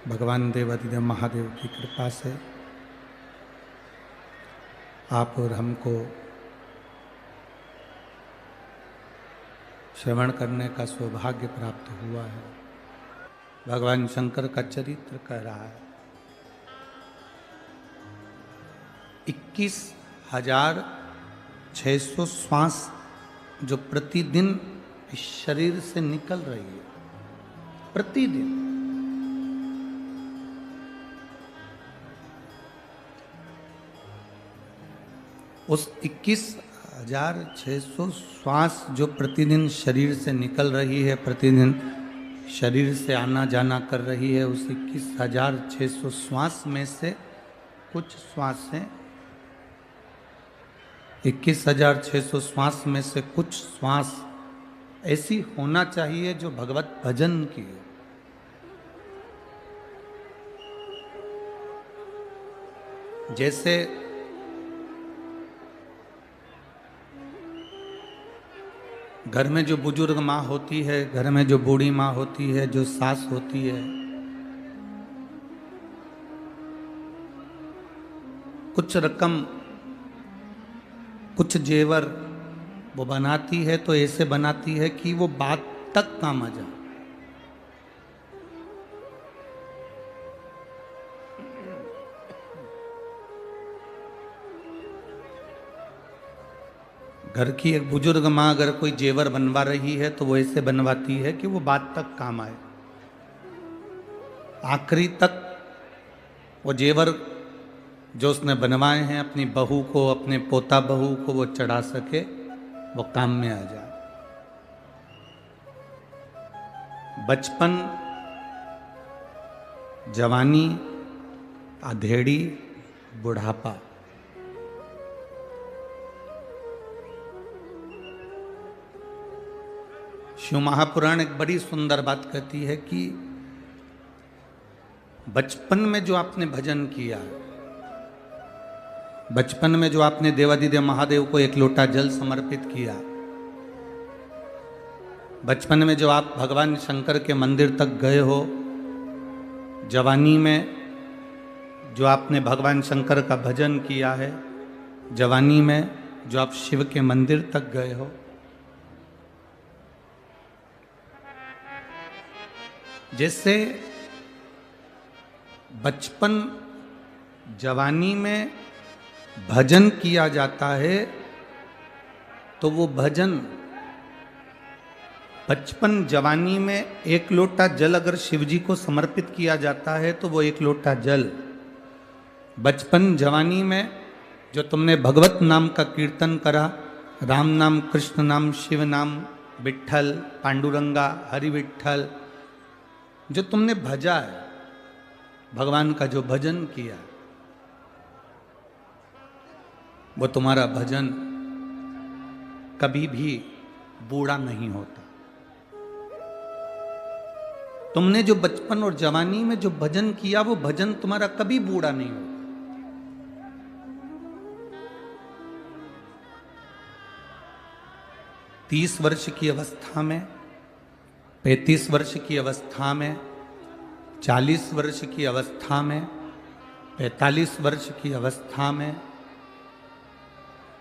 भगवान देवाधिदेव महादेव की कृपा से आप और हमको श्रवण करने का सौभाग्य प्राप्त हुआ है। भगवान शंकर का चरित्र कह रहा है 21,600 श्वास जो प्रतिदिन इस शरीर से निकल रही है, प्रतिदिन। उस 21,600 श्वास जो प्रतिदिन शरीर से निकल रही है, प्रतिदिन शरीर से आना जाना कर रही है, उस 21,600 श्वास में से कुछ श्वासें 21,600 श्वास में से कुछ श्वास ऐसी होना चाहिए जो भगवत भजन की हो। जैसे घर में जो बुजुर्ग माँ होती है, घर में जो बूढ़ी माँ होती है, जो सास होती है, कुछ रकम कुछ जेवर वो बनाती है तो ऐसे बनाती है कि वो बात तक काम आ जाए। घर की एक बुजुर्ग माँ अगर कोई जेवर बनवा रही है तो वो ऐसे बनवाती है कि वो बात तक काम आए, आखिरी तक वो जेवर जो उसने बनवाए हैं अपनी बहू को, अपने पोता बहू को वो चढ़ा सके, वो काम में आ जाए। बचपन, जवानी, अधेड़ी, बुढ़ापा, शिव महापुराण एक बड़ी सुंदर बात कहती है कि बचपन में जो आपने भजन किया, बचपन में जो आपने देवाधिदेव महादेव को एक लोटा जल समर्पित किया, बचपन में जो आप भगवान शंकर के मंदिर तक गए हो, जवानी में जो आपने भगवान शंकर का भजन किया है, जवानी में जो आप शिव के मंदिर तक गए हो, जैसे बचपन जवानी में भजन किया जाता है तो वो भजन बचपन जवानी में एक लोटा जल अगर शिव जी को समर्पित किया जाता है तो वो एक लोटा जल बचपन जवानी में जो तुमने भगवत नाम का कीर्तन करा, राम नाम, कृष्ण नाम, शिव नाम, विट्ठल, पांडुरंगा, हरि विट्ठल, जो तुमने भजा है, भगवान का जो भजन किया, वो तुम्हारा भजन कभी भी बूढ़ा नहीं होता। तुमने जो बचपन और जवानी में जो भजन किया वो भजन तुम्हारा कभी बूढ़ा नहीं होता। 30 वर्ष की अवस्था में, 35 वर्ष की अवस्था में, 40 वर्ष की अवस्था में, 45 वर्ष की अवस्था में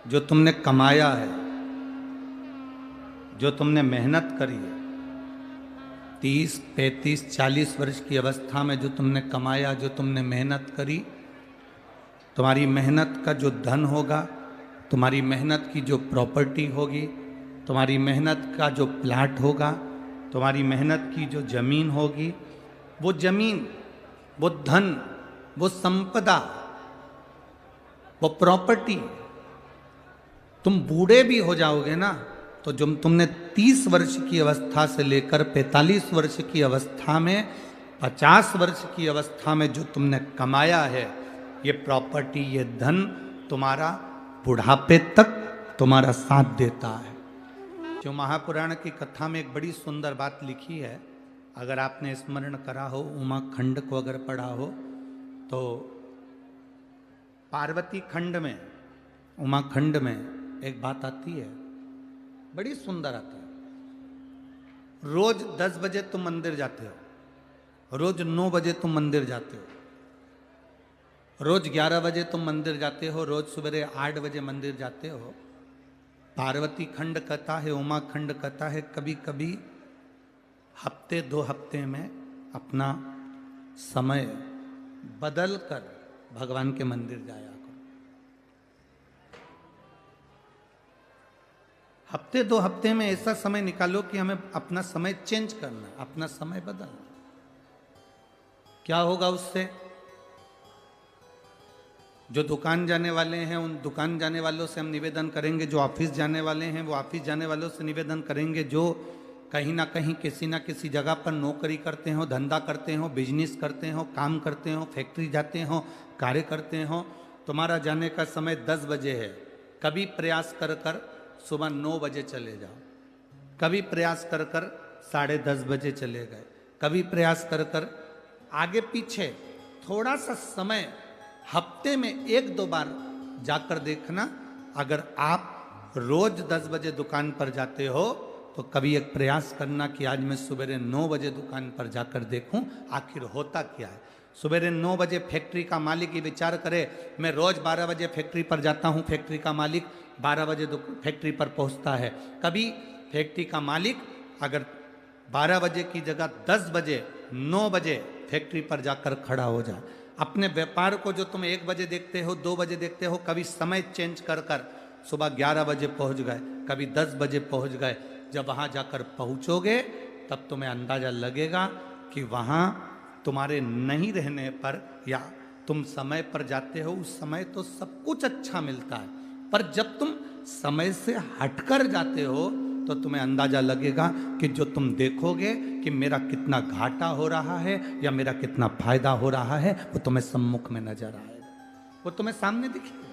जो तुमने कमाया है, जो तुमने मेहनत करी है, 30, 35, 40 वर्ष की अवस्था में जो तुमने कमाया, जो तुमने मेहनत करी, तुम्हारी मेहनत का जो धन होगा, तुम्हारी मेहनत की जो प्रॉपर्टी होगी, तुम्हारी मेहनत का जो प्लाट होगा, तुम्हारी मेहनत की जो जमीन होगी, वो जमीन, वो धन, वो संपदा, वो प्रॉपर्टी, तुम बूढ़े भी हो जाओगे ना तो जो तुमने 30 वर्ष की अवस्था से लेकर 45 वर्ष की अवस्था में, 50 वर्ष की अवस्था में जो तुमने कमाया है, ये प्रॉपर्टी, ये धन तुम्हारा बुढ़ापे तक तुम्हारा साथ देता है। जो महापुराण की कथा में एक बड़ी सुंदर बात लिखी है, अगर आपने स्मरण करा हो, उमा खंड को अगर पढ़ा हो तो पार्वती खंड में, उमा खंड में एक बात आती है, बड़ी सुंदर आती है। रोज 10 बजे तुम मंदिर जाते हो, रोज 9 बजे तुम मंदिर जाते हो, रोज 11 बजे तुम मंदिर जाते हो, रोज सवेरे 8 बजे मंदिर जाते हो। पार्वती खंड कथा है, उमा खंड कथा है, कभी कभी हफ्ते 2 हफ्ते में अपना समय बदल कर भगवान के मंदिर जाया करो। हफ्ते 2 हफ्ते में ऐसा समय निकालो कि हमें अपना समय चेंज करना, अपना समय बदलना। क्या होगा उससे? जो दुकान जाने वाले हैं उन दुकान जाने वालों से हम निवेदन करेंगे, जो ऑफिस जाने वाले हैं वो ऑफिस जाने वालों से निवेदन करेंगे, जो कहीं ना कहीं किसी ना किसी जगह पर नौकरी करते हो, धंधा करते हो, बिजनेस करते हो, काम करते हो, फैक्ट्री जाते हो, कार्य करते हो, तुम्हारा जाने का समय 10 बजे है। कभी प्रयास कर कर सुबह 9 बजे चले जाओ, कभी प्रयास कर कर 10:30 बजे चले गए, कभी प्रयास कर कर आगे पीछे थोड़ा सा समय हफ्ते में 1-2 बार जाकर देखना। अगर आप रोज 10 बजे दुकान पर जाते हो तो कभी एक प्रयास करना कि आज मैं सवेरे 9 बजे दुकान पर जाकर देखूं आखिर होता क्या है। सवेरे 9 बजे फैक्ट्री का मालिक ये विचार करे, मैं रोज 12 बजे फैक्ट्री पर जाता हूं, फैक्ट्री का मालिक 12 बजे फैक्ट्री पर पहुंचता है। कभी फैक्ट्री का मालिक अगर 12 बजे की जगह 10 बजे 9 बजे फैक्ट्री पर जाकर खड़ा हो जाए। अपने व्यापार को जो तुम 1 बजे देखते हो, 2 बजे देखते हो, कभी समय चेंज कर कर सुबह 11 बजे पहुंच गए, कभी 10 बजे पहुंच गए। जब वहां जाकर पहुंचोगे तब तुम्हें अंदाजा लगेगा कि वहां तुम्हारे नहीं रहने पर या तुम समय पर जाते हो उस समय तो सब कुछ अच्छा मिलता है, पर जब तुम समय से हटकर जाते हो तो तुम्हें अंदाजा लगेगा कि जो तुम देखोगे कि मेरा कितना घाटा हो रहा है या मेरा कितना फायदा हो रहा है वो तुम्हें सम्मुख में नजर आएगा, वो तुम्हें सामने दिखेगा।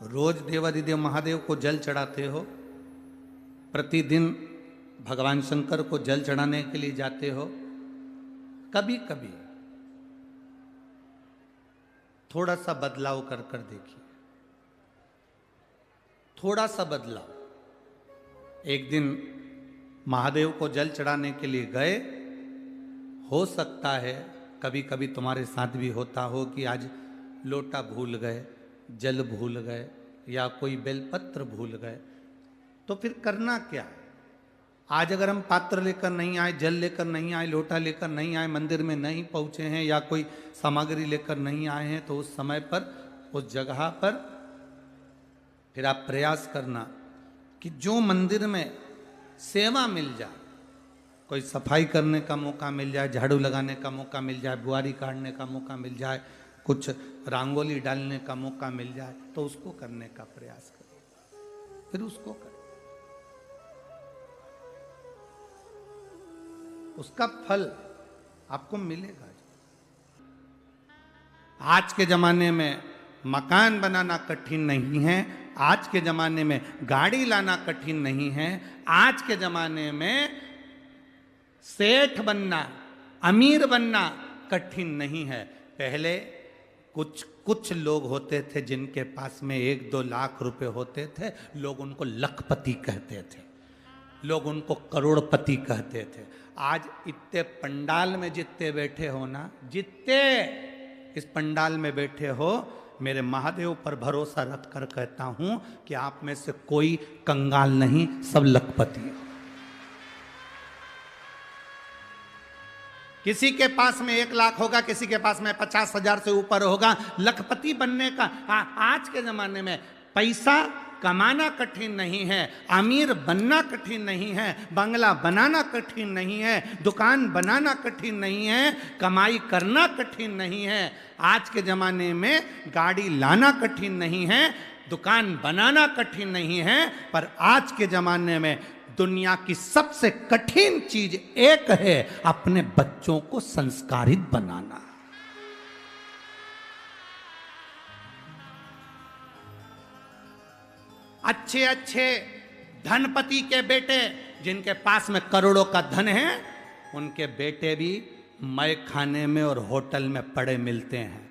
रोज देवाधिदेव महादेव को जल चढ़ाते हो, प्रतिदिन भगवान शंकर को जल चढ़ाने के लिए जाते हो। कभी कभी थोड़ा सा बदलाव कर कर देखिए, थोड़ा सा बदलाव। एक दिन महादेव को जल चढ़ाने के लिए गए, हो सकता है कभी कभी तुम्हारे साथ भी होता हो कि आज लोटा भूल गए, जल भूल गए या कोई बेलपत्र भूल गए, तो फिर करना क्या? आज अगर हम पात्र लेकर नहीं आए, जल लेकर नहीं आए, लोटा लेकर नहीं आए, मंदिर में नहीं पहुंचे हैं या कोई सामग्री लेकर नहीं आए हैं, तो उस समय पर उस जगह पर फिर आप प्रयास करना कि जो मंदिर में सेवा मिल जाए, कोई सफाई करने का मौका मिल जाए, झाड़ू लगाने का मौका मिल जाए, बुआरी काटने का मौका मिल जाए, कुछ रंगोली डालने का मौका मिल जाए, तो उसको करने का प्रयास करिए, फिर उसको करें। उसका फल आपको मिलेगा। आज के जमाने में मकान बनाना कठिन नहीं है, आज के जमाने में गाड़ी लाना कठिन नहीं है, आज के जमाने में सेठ बनना, अमीर बनना कठिन नहीं है। पहले कुछ लोग होते थे जिनके पास में 1-2 लाख रुपए होते थे, लोग उनको लखपति कहते थे, लोग उनको करोड़पति कहते थे। आज इतने पंडाल में जितने बैठे हो ना, जितने इस पंडाल में बैठे हो, मेरे महादेव पर भरोसा रख कर कहता हूं कि आप में से कोई कंगाल नहीं, सब लखपति हो। किसी के पास में 1 लाख होगा, किसी के पास में 50,000 से ऊपर होगा। लखपति बनने का आज के जमाने में पैसा कमाना कठिन नहीं है, अमीर बनना कठिन नहीं है, बंगला बनाना कठिन नहीं है, दुकान बनाना कठिन नहीं है, कमाई करना कठिन नहीं है। आज के जमाने में गाड़ी लाना कठिन नहीं है, दुकान बनाना कठिन नहीं है, पर आज के जमाने में दुनिया की सबसे कठिन चीज एक है, अपने बच्चों को संस्कारित बनाना। अच्छे अच्छे धनपति के बेटे जिनके पास में करोड़ों का धन है, उनके बेटे भी मय खाने में और होटल में पड़े मिलते हैं,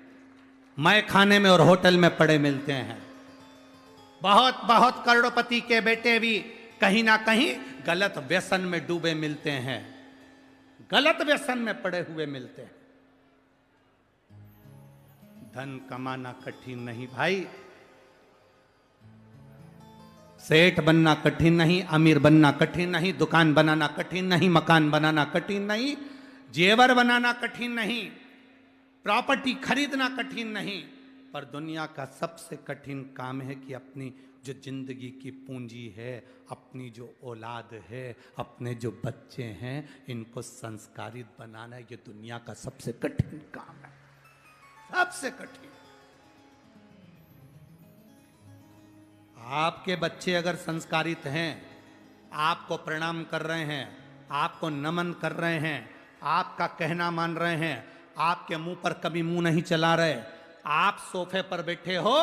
मय खाने में और होटल में पड़े मिलते हैं। बहुत बहुत करोड़पति के बेटे भी कहीं ना कहीं गलत व्यसन में डूबे मिलते हैं, गलत व्यसन में पड़े हुए मिलते हैं। धन कमाना कठिन नहीं भाई, सेठ बनना कठिन नहीं, अमीर बनना कठिन नहीं, दुकान बनाना कठिन नहीं, मकान बनाना कठिन नहीं, जेवर बनाना कठिन नहीं, प्रॉपर्टी खरीदना कठिन नहीं, पर दुनिया का सबसे कठिन काम है कि अपनी जो जिंदगी की पूंजी है, अपनी जो औलाद है, अपने जो बच्चे हैं, इनको संस्कारित बनाना, ये दुनिया का सबसे कठिन काम है, सबसे कठिन। आपके बच्चे अगर संस्कारित हैं, आपको प्रणाम कर रहे हैं, आपको नमन कर रहे हैं, आपका कहना मान रहे हैं, आपके मुंह पर कभी मुंह नहीं चला रहे, आप सोफे पर बैठे हो,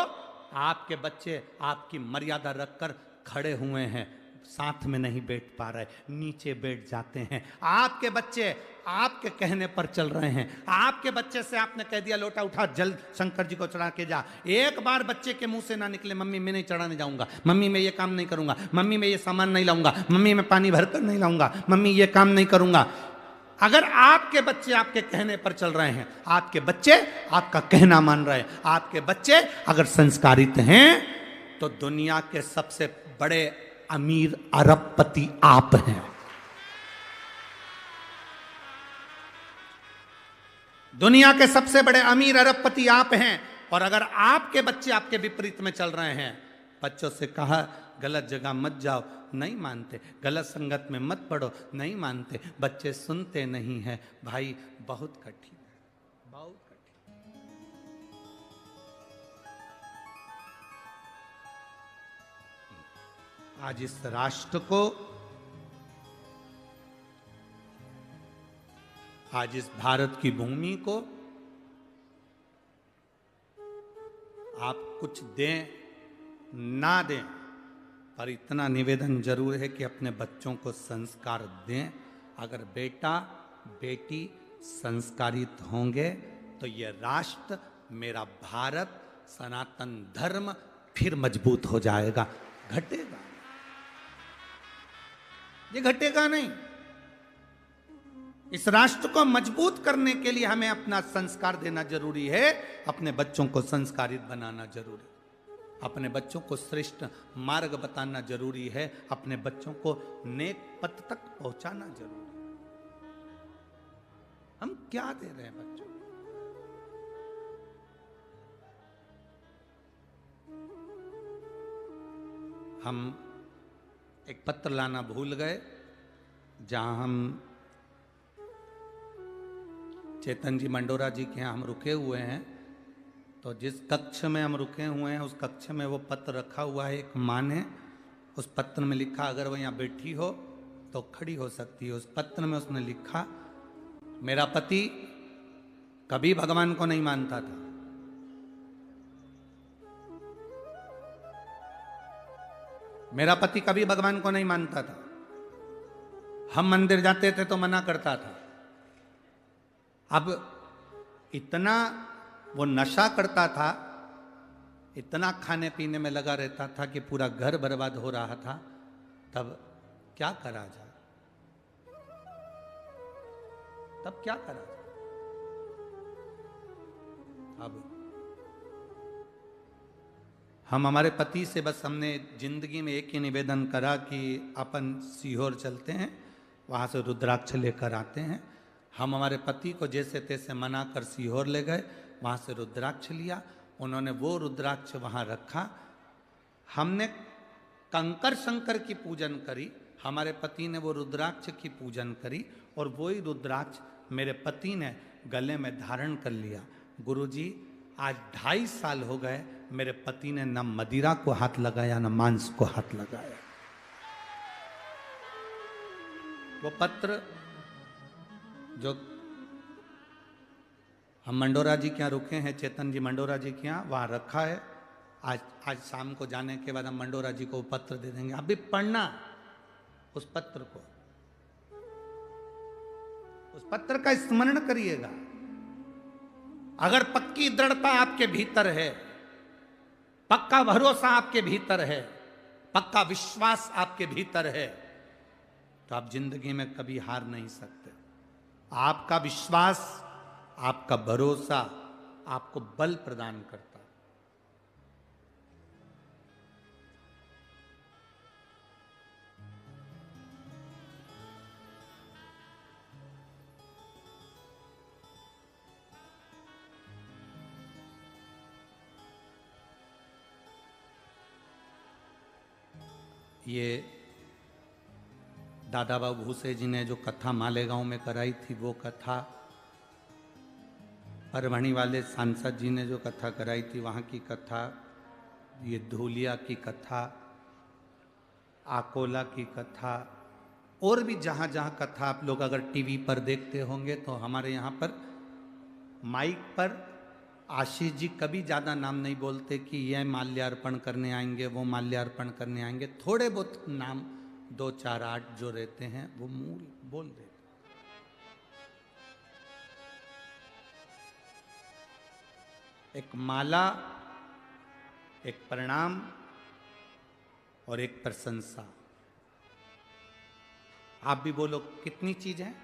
आपके बच्चे आपकी मर्यादा रखकर खड़े हुए हैं, साथ में नहीं बैठ पा रहे, नीचे बैठ जाते हैं। आपके बच्चे आपके कहने पर चल रहे हैं, आपके बच्चे से आपने कह दिया लोटा उठा जल शंकर जी को चढ़ा के जा, एक बार बच्चे के मुंह से ना निकले मम्मी मैं नहीं चढ़ाने जाऊंगा, मम्मी मैं ये काम नहीं करूंगा, मम्मी मैं ये सामान नहीं लाऊंगा, मम्मी मैं पानी भरकर नहीं लाऊंगा, मम्मी ये काम नहीं करूंगा। अगर आपके बच्चे आपके कहने पर चल रहे हैं, आपके बच्चे आपका कहना मान रहे हैं, आपके बच्चे अगर संस्कारित हैं, तो दुनिया के सबसे बड़े अमीर अरबपति आप हैं। दुनिया के सबसे बड़े अमीर अरबपति आप हैं। और अगर आपके बच्चे आपके विपरीत में चल रहे हैं, बच्चों से कहा गलत जगह मत जाओ, नहीं मानते, गलत संगत में मत पड़ो, नहीं मानते, बच्चे सुनते नहीं हैं, भाई बहुत कठिन है, बहुत कठिन। आज इस राष्ट्र को, आज इस भारत की भूमि को आप कुछ दें ना दें, पर इतना निवेदन जरूर है कि अपने बच्चों को संस्कार दें। अगर बेटा बेटी संस्कारित होंगे तो ये राष्ट्र, मेरा भारत, सनातन धर्म फिर मजबूत हो जाएगा। घटेगा, ये घटेगा नहीं। इस राष्ट्र को मजबूत करने के लिए हमें अपना संस्कार देना जरूरी है, अपने बच्चों को संस्कारित बनाना जरूरी है, अपने बच्चों को श्रेष्ठ मार्ग बताना जरूरी है, अपने बच्चों को नेक पथ तक पहुंचाना जरूरी है। हम क्या दे रहे हैं बच्चों को? हम एक पत्र लाना भूल गए, जहां हम चेतन जी मंडोरा जी के यहाँ हम रुके हुए हैं, तो जिस कक्ष में हम रुके हुए हैं उस कक्ष में वो पत्र रखा हुआ है। एक माँ ने उस पत्र में लिखा, अगर वो यहाँ बैठी हो तो खड़ी हो सकती है। उस पत्र में उसने लिखा, मेरा पति कभी भगवान को नहीं मानता था, मेरा पति कभी भगवान को नहीं मानता था, हम मंदिर जाते थे तो मना करता था। अब इतना वो नशा करता था, इतना खाने पीने में लगा रहता था कि पूरा घर बर्बाद हो रहा था। तब क्या करा जाए, तब क्या करा जाए? अब हम हमारे पति से बस हमने जिंदगी में एक ही निवेदन करा कि अपन सीहोर चलते हैं, वहाँ से रुद्राक्ष लेकर आते हैं। हम हमारे पति को जैसे तैसे मना कर सीहोर ले गए, वहाँ से रुद्राक्ष लिया, उन्होंने वो रुद्राक्ष वहाँ रखा। हमने कंकर शंकर की पूजन करी, हमारे पति ने वो रुद्राक्ष की पूजन करी, और वही रुद्राक्ष मेरे पति ने गले में धारण कर लिया। गुरुजी, आज 2.5 साल हो गए, मेरे पति ने न मदिरा को हाथ लगाया न मांस को हाथ लगाया। वो पत्र जो हम मंडोरा जी के यहाँ रुके हैं, चेतन जी मंडोरा जी के यहाँ, वहाँ रखा है। आज शाम को जाने के बाद हम मंडोरा जी को पत्र दे देंगे, आप भी पढ़ना उस पत्र को, उस पत्र का स्मरण करिएगा। अगर पक्की दृढ़ता आपके भीतर है पक्का भरोसा आपके भीतर है, पक्का विश्वास आपके भीतर है, तो आप जिंदगी में कभी हार नहीं सकते। आपका विश्वास, आपका भरोसा आपको बल प्रदान करता है। ये दादा बाबू भूसे जी ने जो कथा मालेगांव में कराई थी, वो कथा, परभणी वाले सांसद जी ने जो कथा कराई थी वहाँ की कथा, ये धूलिया की कथा, आकोला की कथा, और भी जहाँ जहाँ कथा आप लोग अगर टीवी पर देखते होंगे तो हमारे यहाँ पर माइक पर आशीष जी कभी ज़्यादा नाम नहीं बोलते कि यह माल्यार्पण करने आएंगे, वो माल्यार्पण करने आएंगे। थोड़े बहुत नाम 2, 4, 8 जो रहते हैं वो मूल बोल देते। एक माला, एक प्रणाम और एक प्रशंसा। आप भी बोलो, कितनी चीज है?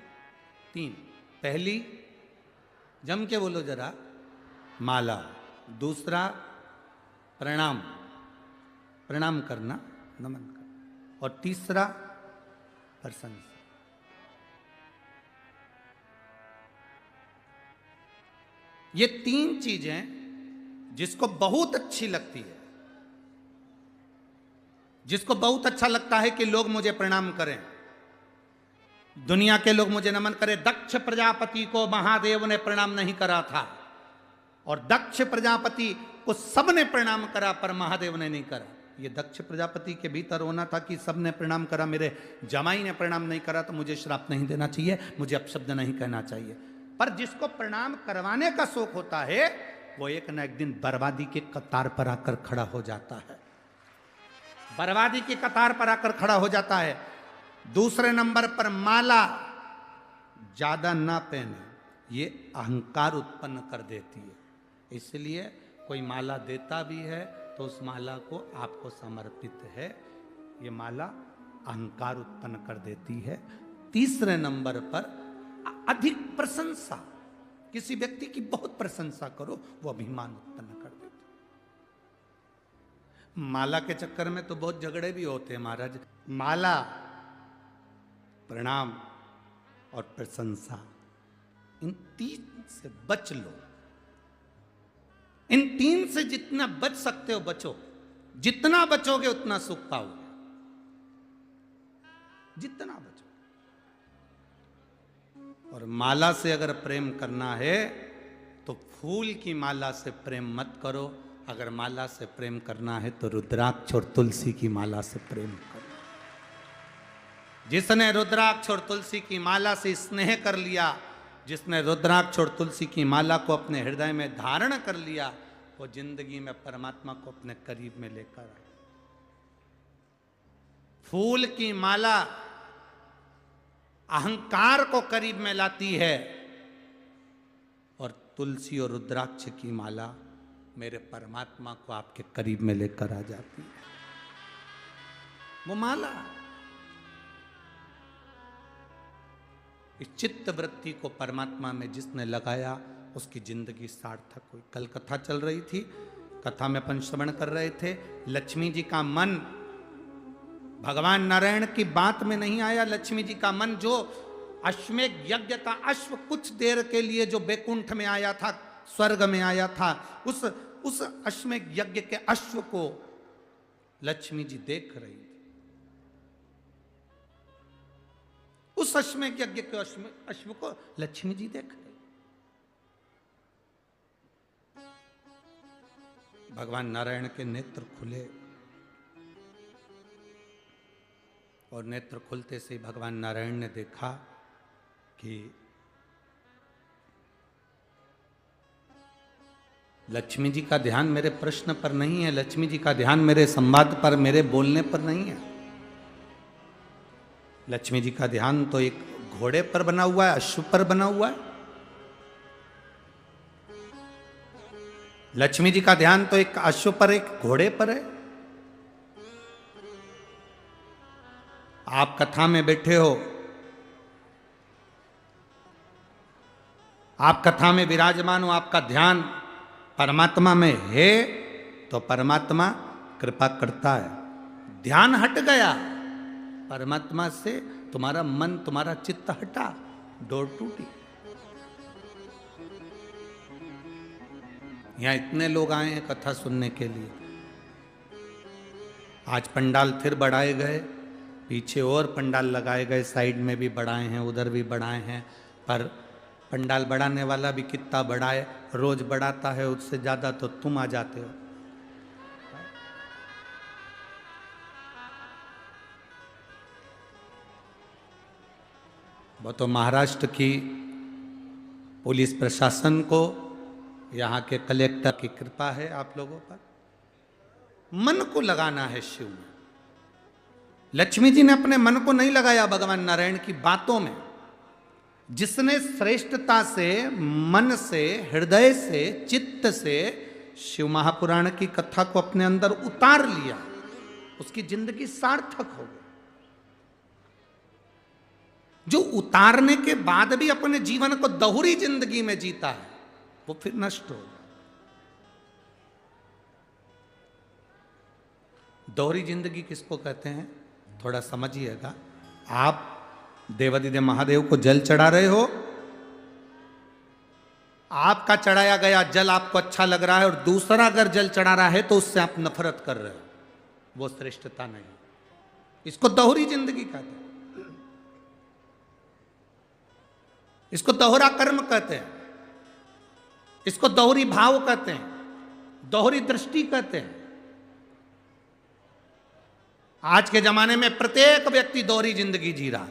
3। पहली, जम के बोलो जरा, माला। दूसरा, प्रणाम, प्रणाम करना, नमन करना। और तीसरा, प्रशंसा। ये 3 चीजें जिसको बहुत अच्छी लगती है, जिसको बहुत अच्छा लगता है कि लोग मुझे प्रणाम करें, दुनिया के लोग मुझे नमन करें। दक्ष प्रजापति को महादेव ने प्रणाम नहीं करा था, और दक्ष प्रजापति को सबने प्रणाम करा, पर महादेव ने नहीं करा। ये दक्ष प्रजापति के भीतर होना था कि सबने प्रणाम करा, मेरे जमाई ने प्रणाम नहीं करा तो मुझे श्राप नहीं देना चाहिए, मुझे अपशब्द नहीं कहना चाहिए। पर जिसको प्रणाम करवाने का शौक होता है, वो एक न एक दिन बर्बादी के कतार पर आकर खड़ा हो जाता है, बर्बादी की कतार पर आकर खड़ा हो जाता है। दूसरे नंबर पर माला ज्यादा ना पहने, ये अहंकार उत्पन्न कर देती है। इसलिए कोई माला देता भी है तो उस माला को आपको समर्पित है, ये माला अहंकार उत्पन्न कर देती है। तीसरे नंबर पर अधिक प्रशंसा, किसी व्यक्ति की बहुत प्रशंसा करो, वो अभिमान उत्पन्न कर देती है। माला के चक्कर में तो बहुत झगड़े भी होते हैं महाराज। माला, प्रणाम और प्रशंसा, इन 3 से बच लो। इन 3 से जितना बच सकते हो बचो, जितना बचोगे उतना सुख पाओगे, जितना बचो। और माला से अगर प्रेम करना है तो फूल की माला से प्रेम मत करो, अगर माला से प्रेम करना है तो रुद्राक्ष और तुलसी की माला से प्रेम करो। जिसने रुद्राक्ष और तुलसी की माला से स्नेह कर लिया, जिसने रुद्राक्ष और तुलसी की माला को अपने हृदय में धारण कर लिया, वो जिंदगी में परमात्मा को अपने करीब में लेकर आए। फूल की माला अहंकार को करीब में लाती है, और तुलसी और रुद्राक्ष की माला मेरे परमात्मा को आपके करीब में लेकर आ जाती है। वो माला इस चित्त वृत्ति को परमात्मा में जिसने लगाया, उसकी जिंदगी सार्थक हुई। कल कथा चल रही थी, कथा में अपन श्रवण कर रहे थे, लक्ष्मी जी का मन भगवान नारायण की बात में नहीं आया। लक्ष्मी जी का मन, जो अश्वमेध यज्ञ का अश्व कुछ देर के लिए जो बैकुंठ में आया था, स्वर्ग में आया था, उस अश्वमेध यज्ञ के अश्व को लक्ष्मी जी देख रही थी। उस अश्वमेध यज्ञ के अश्व को लक्ष्मी जी देख रही। भगवान नारायण के नेत्र खुले, और नेत्र खुलते से भगवान नारायण ने देखा कि लक्ष्मी जी का ध्यान मेरे प्रश्न पर नहीं है, लक्ष्मी जी का ध्यान मेरे संवाद पर, मेरे बोलने पर नहीं है। लक्ष्मी जी का ध्यान तो एक घोड़े पर बना हुआ है, अश्व पर बना हुआ है। लक्ष्मी जी का ध्यान तो एक अश्व पर, एक घोड़े पर है। आप कथा में बैठे हो, आप कथा में विराजमान हो, आपका ध्यान परमात्मा में है तो परमात्मा कृपा करता है। ध्यान हट गया परमात्मा से, तुम्हारा मन, तुम्हारा चित्त हटा, डोर टूटी। यहां इतने लोग आए हैं कथा सुनने के लिए। आज पंडाल फिर बढ़ाए गए, पीछे और पंडाल लगाए गए, साइड में भी बढ़ाए हैं, उधर भी बढ़ाए हैं। पर पंडाल बढ़ाने वाला भी कितना बढ़ाए, रोज बढ़ाता है, उससे ज्यादा तो तुम आ जाते हो। वो तो महाराष्ट्र की पुलिस प्रशासन को, यहाँ के कलेक्टर की कृपा है आप लोगों पर। मन को लगाना है शिव में। लक्ष्मी जी ने अपने मन को नहीं लगाया भगवान नारायण की बातों में। जिसने श्रेष्ठता से, मन से, हृदय से, चित्त से शिव महापुराण की कथा को अपने अंदर उतार लिया, उसकी जिंदगी सार्थक हो गई। जो उतारने के बाद भी अपने जीवन को दोहरी जिंदगी में जीता है, वो फिर नष्ट हो गया। दोहरी जिंदगी किसको कहते हैं, थोड़ा समझिएगा। आप देवादिदेव महादेव को जल चढ़ा रहे हो, आपका चढ़ाया गया जल आपको अच्छा लग रहा है और दूसरा अगर जल चढ़ा रहा है तो उससे आप नफरत कर रहे हो, वो श्रेष्ठता नहीं। इसको दोहरी जिंदगी कहते हैं, इसको दोहरा कर्म कहते हैं, इसको दोहरी भाव कहते हैं, दोहरी दृष्टि कहते हैं। आज के जमाने में प्रत्येक व्यक्ति दोहरी जिंदगी जी रहा।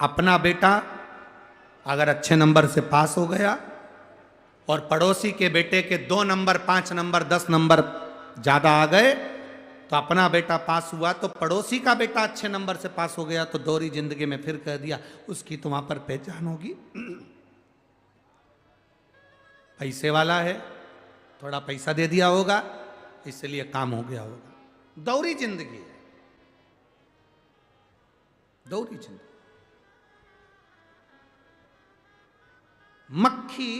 अपना बेटा अगर अच्छे नंबर से पास हो गया और पड़ोसी के बेटे के 2 नंबर, 5 नंबर, 10 नंबर ज्यादा आ गए, तो अपना बेटा पास हुआ तो पड़ोसी का बेटा अच्छे नंबर से पास हो गया, तो दोहरी जिंदगी में फिर कह दिया उसकी तो वहां पर पहचान होगी, पैसे वाला है, थोड़ा पैसा दे दिया होगा इसलिए काम हो गया होगा। दोहरी जिंदगी है, दोहरी जिंदगी। मक्खी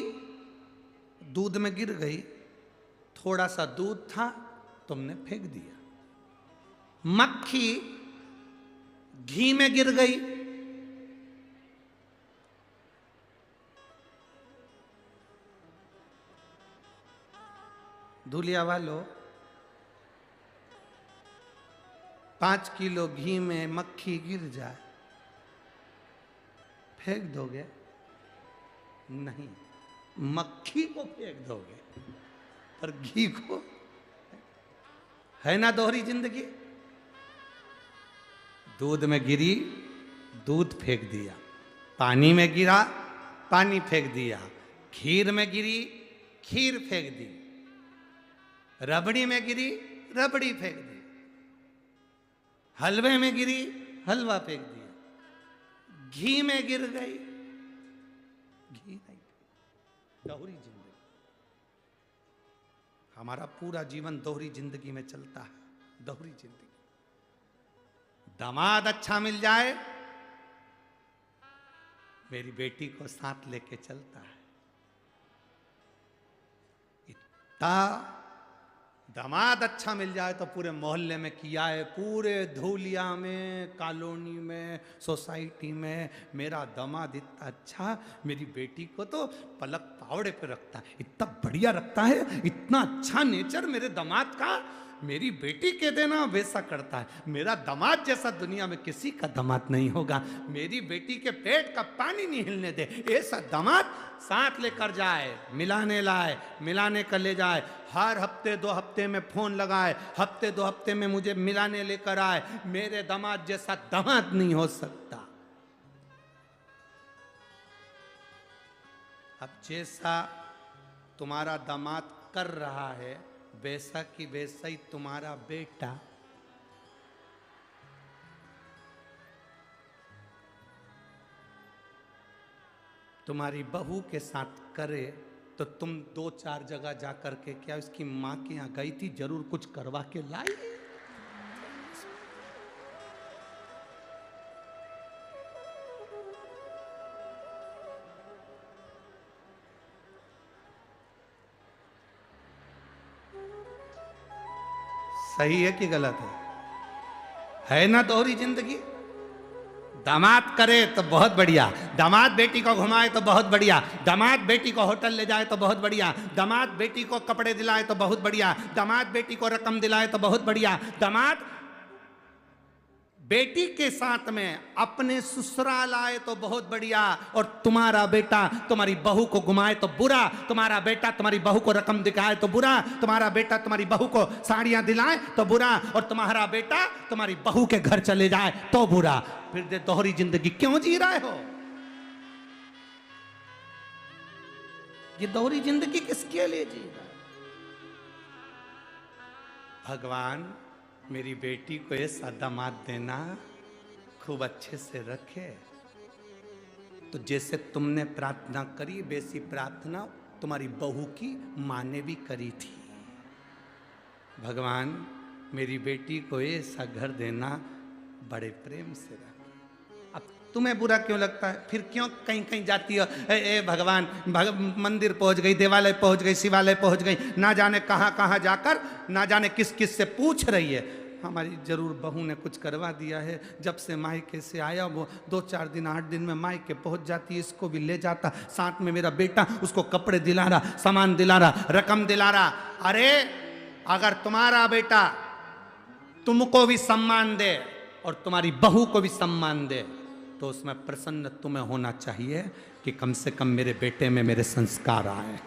दूध में गिर गई, थोड़ा सा दूध था, तुमने फेंक दिया। मक्खी घी में गिर गई, धुलिया वालों 5 किलो घी में मक्खी गिर जाए, फेंक दोगे? नहीं, मक्खी को फेंक दोगे, पर घी को। है ना दोहरी जिंदगी। दूध में गिरी, दूध फेंक दिया, पानी में गिरा, पानी फेंक दिया, खीर में गिरी, खीर फेंक दी, रबड़ी में गिरी, रबड़ी फेंक दी, हलवे में गिरी, हलवा फेंक दिया, घी में गिर गई, घी नहीं। दोहरी जिंदगी। हमारा पूरा जीवन दोहरी जिंदगी में चलता है, दोहरी जिंदगी। दामाद अच्छा मिल जाए, मेरी बेटी को साथ लेके चलता है, इतना दामाद अच्छा मिल जाए तो पूरे मोहल्ले में किया है, पूरे धूलिया में, कॉलोनी में, सोसाइटी में, मेरा दामाद इतना अच्छा, मेरी बेटी को तो पलक पावड़े पे रखता है, इतना बढ़िया रखता है, इतना अच्छा नेचर मेरे दामाद का, मेरी बेटी के देना वैसा करता है। मेरा दामाद जैसा दुनिया में किसी का दामाद नहीं होगा, मेरी बेटी के पेट का पानी नहीं हिलने दे, ऐसा दामाद साथ लेकर जाए, मिलाने लाए, मिलाने कर ले जाए, हर हफ्ते 2 हफ्ते में फोन लगाए, हफ्ते 2 हफ्ते में मुझे मिलाने लेकर आए। मेरे दामाद जैसा दामाद नहीं हो सकता। अब जैसा तुम्हारा दामाद कर रहा है, वैसा कि वैसा ही तुम्हारा बेटा। तुम्हारी बहू के साथ करे तो तुम 2-4 जगह जा करके क्या इसकी माँ के यहाँ गई थी, जरूर कुछ करवा के लाई। सही है कि गलत है ना दोहरी जिंदगी? दामाद करे तो बहुत बढ़िया, दामाद बेटी को घुमाए तो बहुत बढ़िया, दामाद बेटी को होटल ले जाए तो बहुत बढ़िया, दामाद बेटी को कपड़े दिलाए तो बहुत बढ़िया, दामाद बेटी को रकम दिलाए तो बहुत बढ़िया, दामाद बेटी के साथ में अपने ससुराल आए तो बहुत बढ़िया, और तुम्हारा बेटा तुम्हारी बहू को घुमाए तो बुरा, तुम्हारा बेटा तुम्हारी बहू को रकम दिखाए तो बुरा, तुम्हारा बेटा तुम्हारी बहू को साड़ियां दिलाए तो बुरा, और तुम्हारा बेटा तुम्हारी बहू के घर चले जाए तो बुरा। फिर दे दोहरी जिंदगी क्यों जी रहे हो? ये दोहरी जिंदगी किसके लिए जी रहा है? भगवान मेरी बेटी को ऐसा दामाद देना, खूब अच्छे से रखे। तो जैसे तुमने प्रार्थना करी वैसी प्रार्थना तुम्हारी बहू की माँ ने भी करी थी। भगवान मेरी बेटी को ऐसा घर देना, बड़े प्रेम से रख। अब तुम्हें बुरा क्यों लगता है? फिर क्यों कहीं कहीं जाती हो? ए भगवान, मंदिर पहुंच गई, देवालय पहुंच गई, शिवालय पहुंच गई, ना जाने कहाँ कहाँ जाकर ना जाने किस किस से पूछ रही है। हमारी जरूर बहू ने कुछ करवा दिया है, जब से मायके से आया वो 2-4 दिन 8 दिन में मायके पहुंच जाती है, इसको भी ले जाता, साथ में मेरा बेटा उसको कपड़े दिला रहा, सामान दिला रहा, रकम दिला रहा। अरे अगर तुम्हारा बेटा तुमको भी सम्मान दे और तुम्हारी बहू को भी सम्मान दे, तो उसमें प्रसन्न तुम्हें होना चाहिए कि कम से कम मेरे बेटे में मेरे संस्कार आए,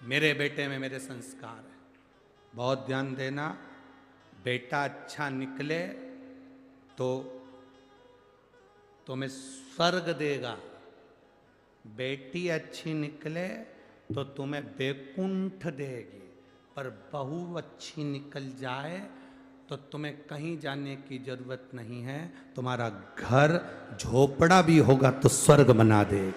मेरे बेटे में मेरे संस्कार है। बहुत ध्यान देना, बेटा अच्छा निकले तो तुम्हें स्वर्ग देगा, बेटी अच्छी निकले तो तुम्हें वैकुंठ देगी। पर बहू अच्छी निकल जाए तो तुम्हें कहीं जाने की जरूरत नहीं है, तुम्हारा घर झोपड़ा भी होगा तो स्वर्ग बना देगी।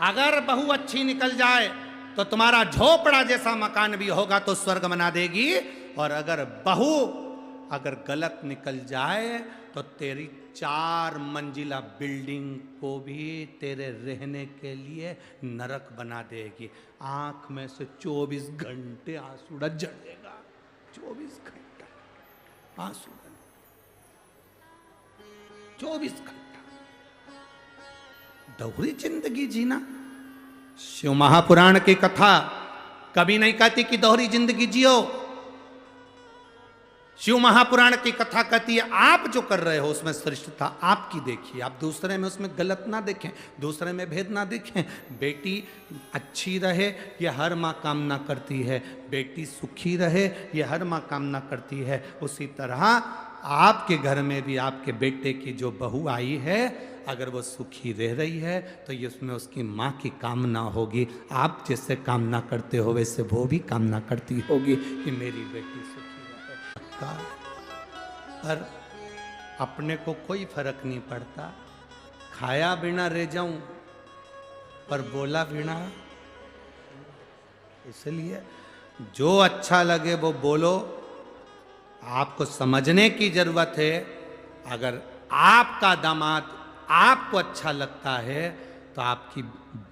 अगर बहू अच्छी निकल जाए तो तुम्हारा झोपड़ा जैसा मकान भी होगा तो स्वर्ग बना देगी, और अगर बहू अगर गलत निकल जाए तो तेरी 4 मंजिला बिल्डिंग को भी तेरे रहने के लिए नरक बना देगी। आंख में से 24 घंटे आंसू झड़ेगा, 24 घंटा आंसू, 24 घंटा। दोहरी जिंदगी जीना, शिव महापुराण की कथा कभी नहीं कहती कि दोहरी जिंदगी जियो। शिव महापुराण की कथा कहती है आप जो कर रहे हो उसमें श्रेष्ठता आपकी देखिए, आप दूसरे में उसमें गलत ना देखें, दूसरे में भेद ना देखें। बेटी अच्छी रहे ये हर माँ कामना करती है, बेटी सुखी रहे ये हर माँ कामना करती है। उसी तरह आपके घर में भी आपके बेटे की जो बहू आई है, अगर वो सुखी रह रही है तो ये उसमें उसकी माँ की कामना होगी। आप जैसे कामना करते हो वैसे वो भी कामना करती होगी कि मेरी बेटी सुखी रहे। पर अपने को कोई फर्क नहीं पड़ता, खाया बिना रह जाऊं पर बोला बिना। इसलिए जो अच्छा लगे वो बोलो, आपको समझने की जरूरत है। अगर आपका दामाद आपको अच्छा लगता है तो आपकी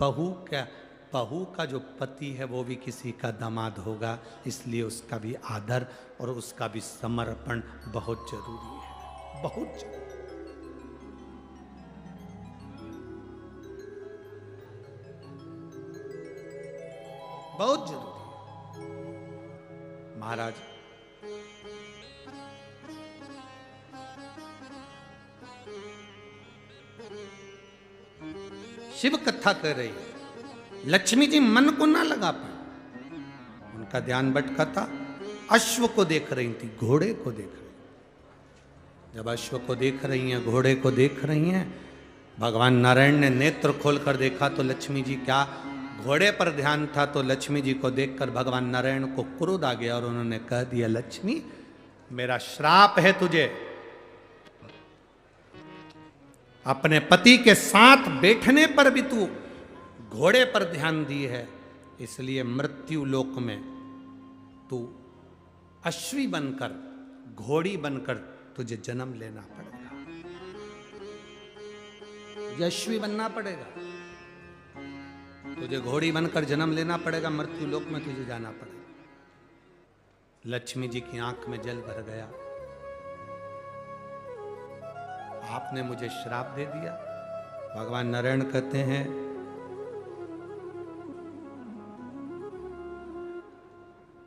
बहू का जो पति है वो भी किसी का दामाद होगा, इसलिए उसका भी आदर और उसका भी समर्पण बहुत जरूरी है, बहुत जरूरी। बहुत जरूरी। महाराज शिव कथा कर रही है, लक्ष्मी जी मन को ना लगा पाए, उनका ध्यान भटका था। अश्व को देख रही थी, घोड़े को देख रही। जब अश्व को देख रही हैं, घोड़े को देख रही हैं, भगवान नारायण ने नेत्र खोलकर देखा तो लक्ष्मी जी क्या, घोड़े पर ध्यान था तो लक्ष्मी जी को देखकर भगवान नारायण को क्रोध आ गया और उन्होंने कह दिया, लक्ष्मी मेरा श्राप है तुझे, अपने पति के साथ बैठने पर भी तू घोड़े पर ध्यान दी है, इसलिए मृत्यु लोक में तू अश्वी बनकर, घोड़ी बनकर तुझे जन्म लेना पड़ेगा, अश्वी बनना पड़ेगा, तुझे घोड़ी बनकर जन्म लेना पड़ेगा, मृत्यु लोक में तुझे जाना पड़ेगा। लक्ष्मी जी की आंख में जल भर गया। आपने मुझे श्राप दे दिया। भगवान नारायण कहते हैं,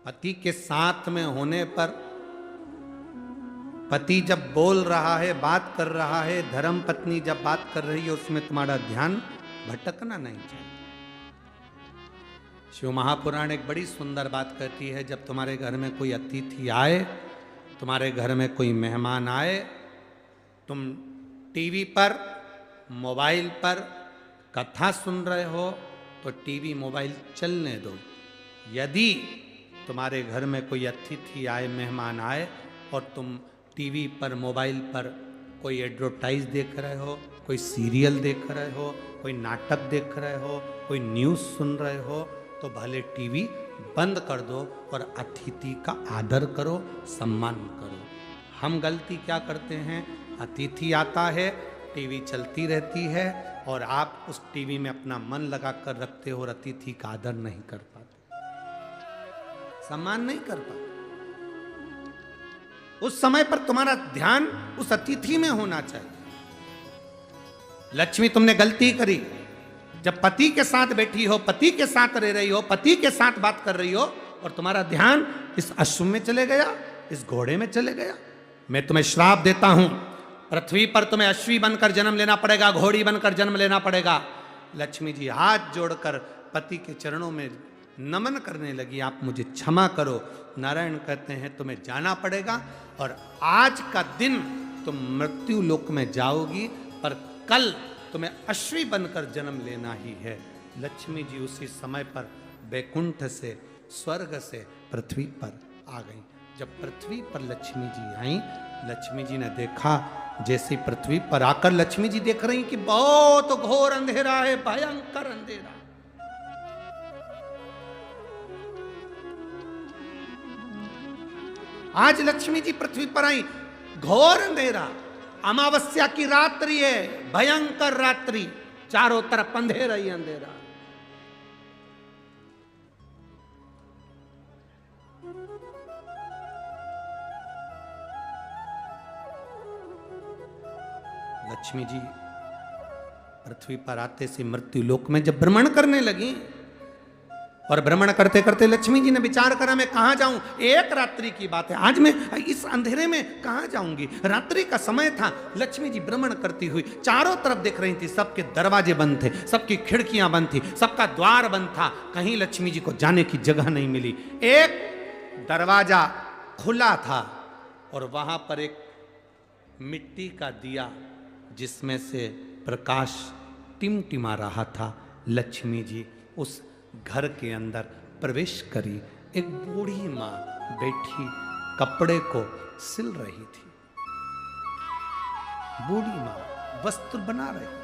पति के साथ में होने पर, पति जब बोल रहा है, बात कर रहा है, धर्म पत्नी जब बात कर रही है, उसमें तुम्हारा ध्यान भटकना नहीं चाहिए। शिव महापुराण एक बड़ी सुंदर बात कहती है, जब तुम्हारे घर में कोई अतिथि आए, तुम्हारे घर में कोई मेहमान आए, तुम टीवी पर, मोबाइल पर कथा सुन रहे हो तो टीवी मोबाइल चलने दो। यदि तुम्हारे घर में कोई अतिथि आए, मेहमान आए, और तुम टीवी पर, मोबाइल पर कोई एडवर्टाइज देख रहे हो, कोई सीरियल देख रहे हो, कोई नाटक देख रहे हो, कोई न्यूज़ सुन रहे हो, तो भले टीवी बंद कर दो और अतिथि का आदर करो, सम्मान करो। हम गलती क्या करते हैं, अतिथि आता है, टीवी चलती रहती है और आप उस टीवी में अपना मन लगा कर रखते हो और अतिथि का आदर नहीं कर पाते, सम्मान नहीं कर पाते। उस समय पर तुम्हारा ध्यान उस अतिथि में होना चाहिए। लक्ष्मी, तुमने गलती करी। जब पति के साथ बैठी हो, पति के साथ रह रही हो, पति के साथ बात कर रही हो और तुम्हारा ध्यान इस अश्व में चले गया, इस घोड़े में चले गया, मैं तुम्हें श्राप देता हूं। पृथ्वी पर तुम्हें अश्वी बनकर जन्म लेना पड़ेगा, घोड़ी बनकर जन्म लेना पड़ेगा। लक्ष्मी जी हाथ जोड़कर पति के चरणों में नमन करने लगी, आप मुझे क्षमा करो। नारायण कहते हैं, तुम्हें जाना पड़ेगा और आज का दिन तुम मृत्यु लोक में जाओगी, पर कल तुम्हें अश्वी बनकर जन्म लेना ही है। लक्ष्मी जी उसी समय पर बैकुंठ से, स्वर्ग से पृथ्वी पर आ गई। जब पृथ्वी पर लक्ष्मी जी आई, लक्ष्मी जी ने देखा, जैसे पृथ्वी पर आकर लक्ष्मी जी देख रही कि बहुत घोर अंधेरा है, भयंकर अंधेरा। आज लक्ष्मी जी पृथ्वी पर आई, घोर अंधेरा, अमावस्या की रात्रि है, भयंकर रात्रि, चारों तरफ अंधेरा ही अंधेरा। लक्ष्मी जी पृथ्वी पर आते से मृत्यु लोक में जब भ्रमण करने लगी, और भ्रमण करते करते लक्ष्मी जी ने विचार करा, मैं कहां जाऊं, एक रात्रि की बात है, आज मैं इस अंधेरे में कहां जाऊंगी, रात्रि का समय था। लक्ष्मी जी भ्रमण करती हुई चारों तरफ देख रही थी, सबके दरवाजे बंद थे, सबकी खिड़कियां बंद थी, सबका द्वार बंद था, कहीं लक्ष्मी जी को जाने की जगह नहीं मिली। एक दरवाजा खुला था और वहां पर एक मिट्टी का दिया जिसमें से प्रकाश टिमटिमा रहा था। लक्ष्मी जी उस घर के अंदर प्रवेश करी। एक बूढ़ी मां बैठी कपड़े को सिल रही थी। बूढ़ी मां वस्त्र बना रही थी।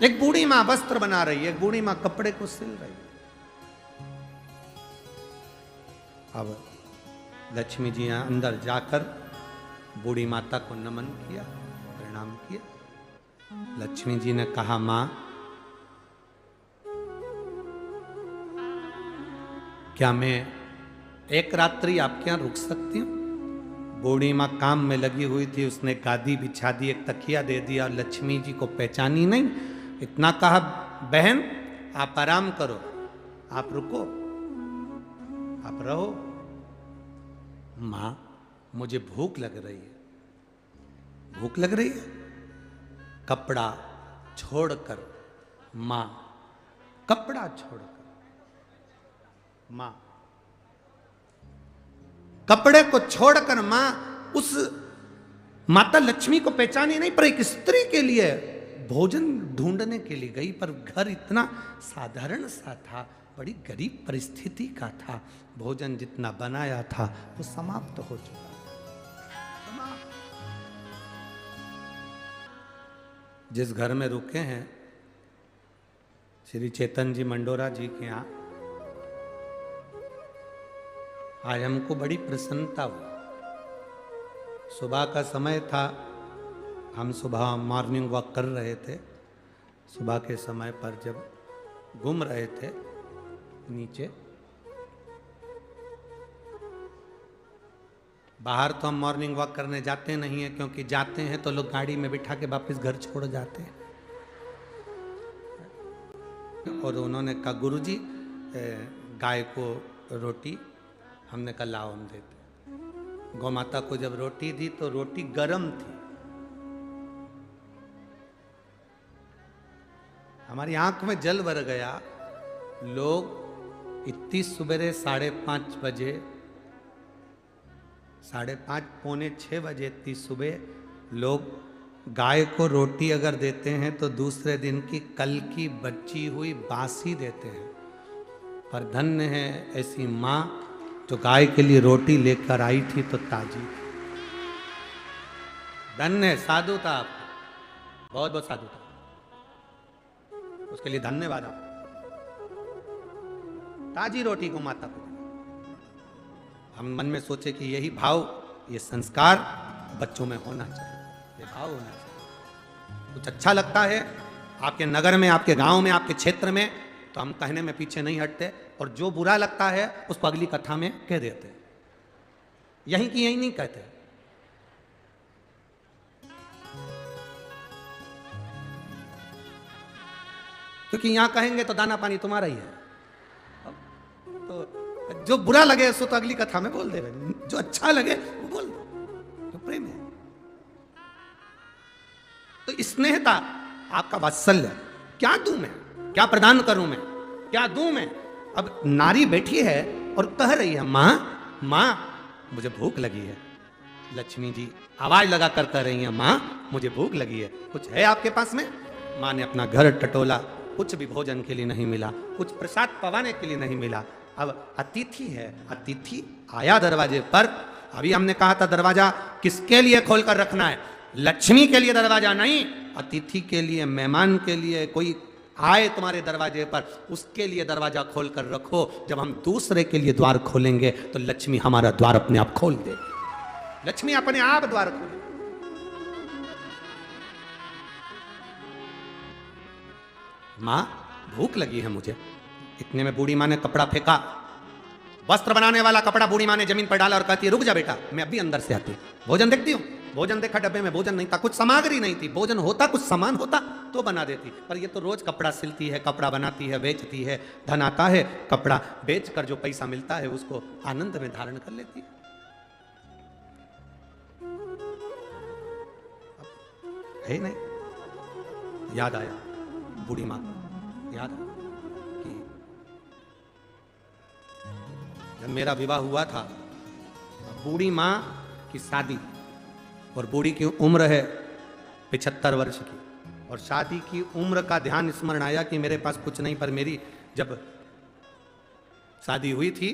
एक बूढ़ी मां वस्त्र बना रही है, एक बूढ़ी मां कपड़े को सिल रही है। अब लक्ष्मी जी अंदर जाकर बूढ़ी माता को नमन किया, प्रणाम किया। लक्ष्मी जी ने कहा, मां क्या मैं एक रात्रि आपके यहां रुक सकती हूं? बूढ़ी मां काम में लगी हुई थी, उसने गादी बिछा दी, एक तकिया दे दिया और लक्ष्मी जी को पहचानी नहीं। इतना कहा, बहन आप आराम करो, आप रुको, आप रहो। मां मुझे भूख लग रही है। भूख लग रही है? कपड़ा छोड़कर मां, कपड़ा छोड़कर मां, कपड़े को छोड़कर मां उस माता लक्ष्मी को पहचानी नहीं, पर एक स्त्री के लिए भोजन ढूंढने के लिए गई। पर घर इतना साधारण सा था, बड़ी गरीब परिस्थिति का था। भोजन जितना बनाया था वो समाप्त हो चुका था। जिस घर में रुके हैं श्री चेतन जी मंडोरा जी के यहाँ, आज हमको बड़ी प्रसन्नता हुई। सुबह का समय था, हम सुबह मॉर्निंग वॉक कर रहे थे। सुबह के समय पर जब घूम रहे थे नीचे, बाहर तो हम मॉर्निंग वॉक करने जाते नहीं हैं, क्योंकि जाते हैं तो लोग गाड़ी में बिठा के वापस घर छोड़ जाते हैं। और उन्होंने कहा गुरुजी गाय को रोटी, हमने कहा लाओ हम देते। गौ माता को जब रोटी दी तो रोटी गरम थी। हमारी आंख में जल भर गया। लोग इतनी सुबह 5:30 बजे, 5:30 पौने 6 बजे इतनी सुबह लोग गाय को रोटी अगर देते हैं तो दूसरे दिन की कल की बची हुई बासी देते हैं। पर धन्य है ऐसी माँ जो गाय के लिए रोटी लेकर आई थी तो ताजी। धन्य है, साधु था आपको, बहुत बहुत साधु था, उसके लिए धन्यवाद आपको। ताजी रोटी को माता को हम मन में सोचे कि यही भाव, ये संस्कार बच्चों में होना चाहिए, ये भाव होना चाहिए। कुछ अच्छा लगता है आपके नगर में, आपके गांव में, आपके क्षेत्र में, तो हम कहने में पीछे नहीं हटते, और जो बुरा लगता है उसको अगली कथा में कह देते हैं। यहीं की यहीं नहीं कहते। क्योंकि यहां कहेंगे तो दाना पानी तुम्हारा ही है। तो जो बुरा लगे उसको तो अगली कथा में बोल दे, जो अच्छा लगे वो बोल दो, जो प्रेम है। तो स्नेहता, आपका वात्सल्य, क्या दूं मैं, क्या प्रदान करूं मैं, क्या दूं मैं। अब नारी बैठी है और कह रही है मां मां मुझे भूख लगी है। लक्ष्मी जी आवाज लगा कर कह रही है मां मुझे भूख लगी है, कुछ है आपके पास में। मां ने अपना घर टटोला, कुछ भी भोजन के लिए नहीं मिला, कुछ प्रसाद पवाने के लिए नहीं मिला। अब अतिथि है, अतिथि आया दरवाजे पर। अभी हमने कहा था दरवाजा किसके लिए खोलकर रखना है, लक्ष्मी के लिए दरवाजा नहीं, अतिथि के लिए, मेहमान के लिए। कोई आए तुम्हारे दरवाजे पर, उसके लिए दरवाजा खोलकर रखो। जब हम दूसरे के लिए द्वार खोलेंगे तो लक्ष्मी हमारा द्वार अपने आप खोल देगी। लक्ष्मी अपने आप द्वार खोले। मां भूख लगी है मुझे। इतने में बूढ़ी मां ने कपड़ा फेंका, वस्त्र बनाने वाला कपड़ा बूढ़ी मां ने जमीन पर डाला और कहती है रुक जा बेटा, मैं अभी अंदर से आती हूं। भोजन देखती हूं। भोजन देखा, डब्बे में भोजन नहीं था, कुछ सामग्री नहीं थी। भोजन होता, कुछ सामान होता तो बना देती, पर ये तो रोज कपड़ा सिलती है, कपड़ा बनाती है, बेचती है। धन आता है, कपड़ा बेचकर जो पैसा मिलता है उसको आनंद में धारण कर लेती है। है नहीं, याद आया बूढ़ी मां को, याद आया कि जब मेरा विवाह हुआ था, बूढ़ी मां की शादी, और बूढ़ी की उम्र है 75 वर्ष की, और शादी की उम्र का ध्यान स्मरण आया कि मेरे पास कुछ नहीं। पर मेरी जब शादी हुई थी,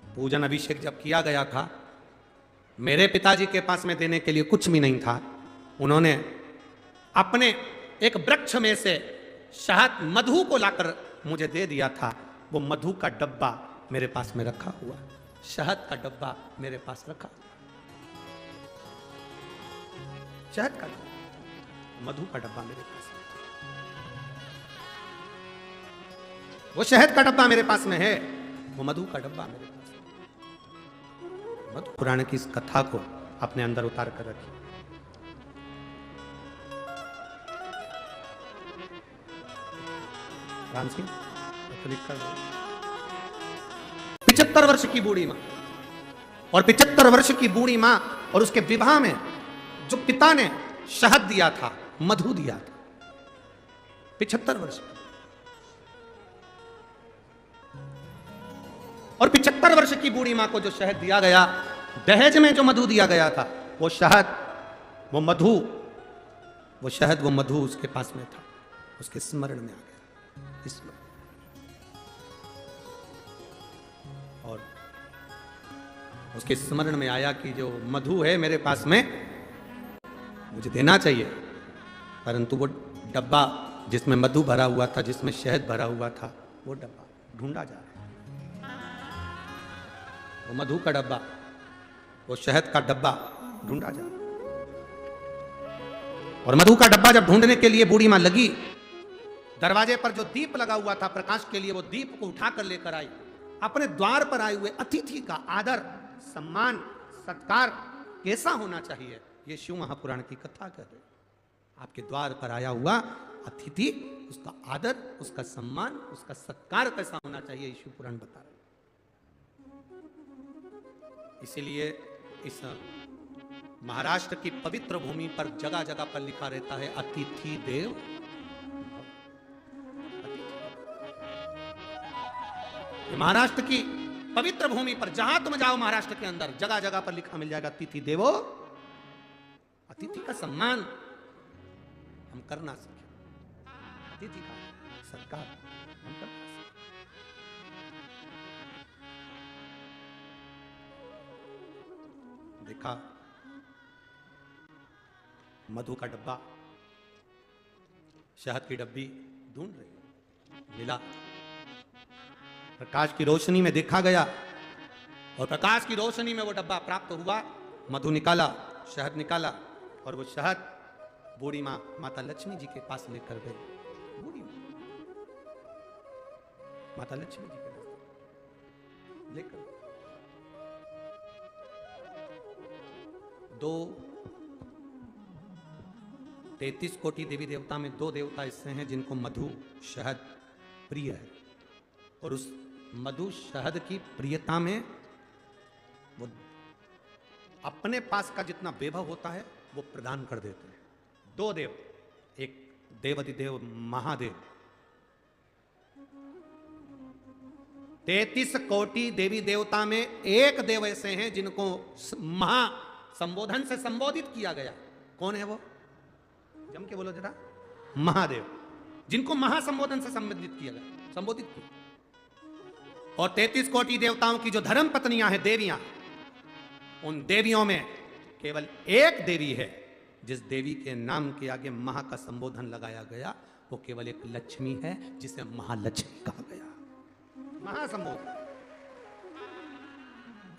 पूजन अभिषेक जब किया गया था, मेरे पिताजी के पास में देने के लिए कुछ भी नहीं था। उन्होंने अपने एक वृक्ष में से शहद, मधु को लाकर मुझे दे दिया था। वो मधु का डब्बा मेरे पास में रखा हुआ, शहद का डब्बा मेरे पास रखा, शहद का मधु का डब्बा मेरे पास, वो शहद का डब्बा मेरे पास में है, वो मधु का डब्बा मेरे पास है। मधु पुराण की इस कथा को अपने अंदर उतार कर रखिए। राम सिंह 75 वर्ष की बूढ़ी मां, और 75 वर्ष की बूढ़ी मां, और उसके विवाह में जो पिता ने शहद दिया था, मधु दिया था, 75 वर्ष की। और 75 वर्ष की बूढ़ी मां को जो शहद दिया गया, दहेज में जो मधु दिया गया था, वो शहद, वो मधु, वो शहद, वो मधु उसके पास में था, उसके स्मरण में आ गया। इसमें और उसके स्मरण में आया कि जो मधु है मेरे पास में, मुझे देना चाहिए। परंतु वो डब्बा जिसमें मधु भरा हुआ था, जिसमें शहद भरा हुआ था, वो डब्बा ढूंढा जा रहा है। वो मधु का डब्बा, वो शहद का डब्बा ढूंढा जा रहा है। और मधु का डब्बा जब ढूंढने के लिए बूढ़ी मां लगी, दरवाजे पर जो दीप लगा हुआ था प्रकाश के लिए, वो दीप को उठाकर लेकर आई। अपने द्वार पर आए हुए अतिथि का आदर, सम्मान, सत्कार कैसा होना चाहिए, ये शिव महापुराण की कथा कर रहे। आपके द्वार पर आया हुआ अतिथि, उसका आदर, उसका सम्मान, उसका सत्कार कैसा होना चाहिए, ये शिव पुराण बता रहे। इसीलिए इस महाराष्ट्र की पवित्र भूमि पर जगह जगह पर लिखा रहता है अतिथि देव। महाराष्ट्र की पवित्र भूमि पर जहां तुम जाओ महाराष्ट्र के अंदर, जगह जगह पर लिखा मिल जाएगा अतिथि देवो। अतिथि का सम्मान हम करना सीखें, अतिथि का सत्कार हम करना सीखें। देखा मधु का डब्बा, शहद की डब्बी ढूंढ रही, मिला। प्रकाश की रोशनी में देखा गया और प्रकाश की रोशनी में वो डब्बा प्राप्त हुआ। मधु निकाला, शहद निकाला और वो शहद बूढ़ी मां माता लक्ष्मी जी के पास लेकर गई। बूढ़ी माता लक्ष्मी जी के पास लेकर 33 कोटि देवी देवता में 2 देवता ऐसे हैं जिनको मधु शहद प्रिय है, और उस मधु शहद की प्रियता में वो अपने पास का जितना वैभव होता है वो प्रदान कर देते हैं। 2 देव, एक देवाधिदेव महादेव, 33 कोटि देवी देवता में एक देव ऐसे हैं जिनको महा संबोधन से संबोधित किया गया। कौन है वो? जम के बोलो जरा। महादेव, जिनको महासंबोधन से संबोधित किया गया, संबोधित किया। और 33 कोटि देवताओं की जो धर्म पत्नियां हैं, देवियां, उन देवियों में केवल एक देवी है जिस देवी के नाम के आगे महा का संबोधन लगाया गया, वो केवल एक लक्ष्मी है जिसे महालक्ष्मी कहा गया। महासंबोधन,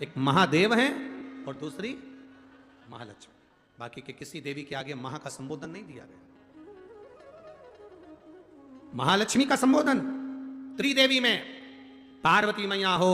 एक महादेव है और दूसरी महालक्ष्मी। बाकी के किसी देवी के आगे महा का संबोधन नहीं दिया गया। महालक्ष्मी का संबोधन त्रिदेवी में, पार्वती मैया हो,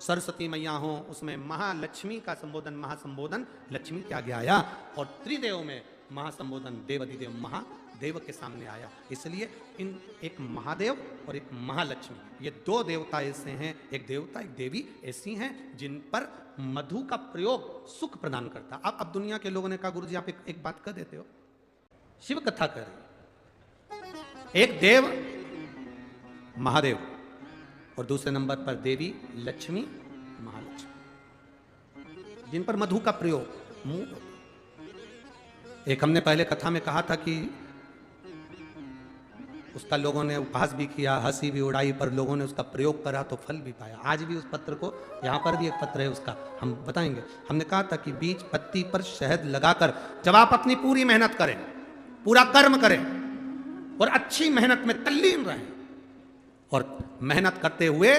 सरस्वती मैया हो, उसमें महालक्ष्मी का संबोधन, महासंबोधन लक्ष्मी के आगे आया। और त्रिदेव में महासंबोधन देवाधिदेव महादेव के सामने आया। इसलिए इन एक महादेव और एक महालक्ष्मी, ये 2 देवता ऐसे हैं, एक देवता एक देवी ऐसी हैं जिन पर मधु का प्रयोग सुख प्रदान करता। अब दुनिया के लोगों ने कहा गुरु जी आप एक बात कर देते हो, शिव कथा कर रहे, एक देव महादेव और दूसरे नंबर पर देवी लक्ष्मी महालक्ष्मी, जिन पर मधु का प्रयोग। एक हमने पहले कथा में कहा था कि उसका लोगों ने उपहास भी किया, हंसी भी उड़ाई, पर लोगों ने उसका प्रयोग करा तो फल भी पाया। आज भी उस पत्र को, यहाँ पर भी एक पत्र है उसका, हम बताएंगे। हमने कहा था कि बीज पत्ती पर शहद लगाकर जब आप अपनी पूरी मेहनत करें, पूरा कर्म करें और अच्छी मेहनत में तल्लीन रहें, और मेहनत करते हुए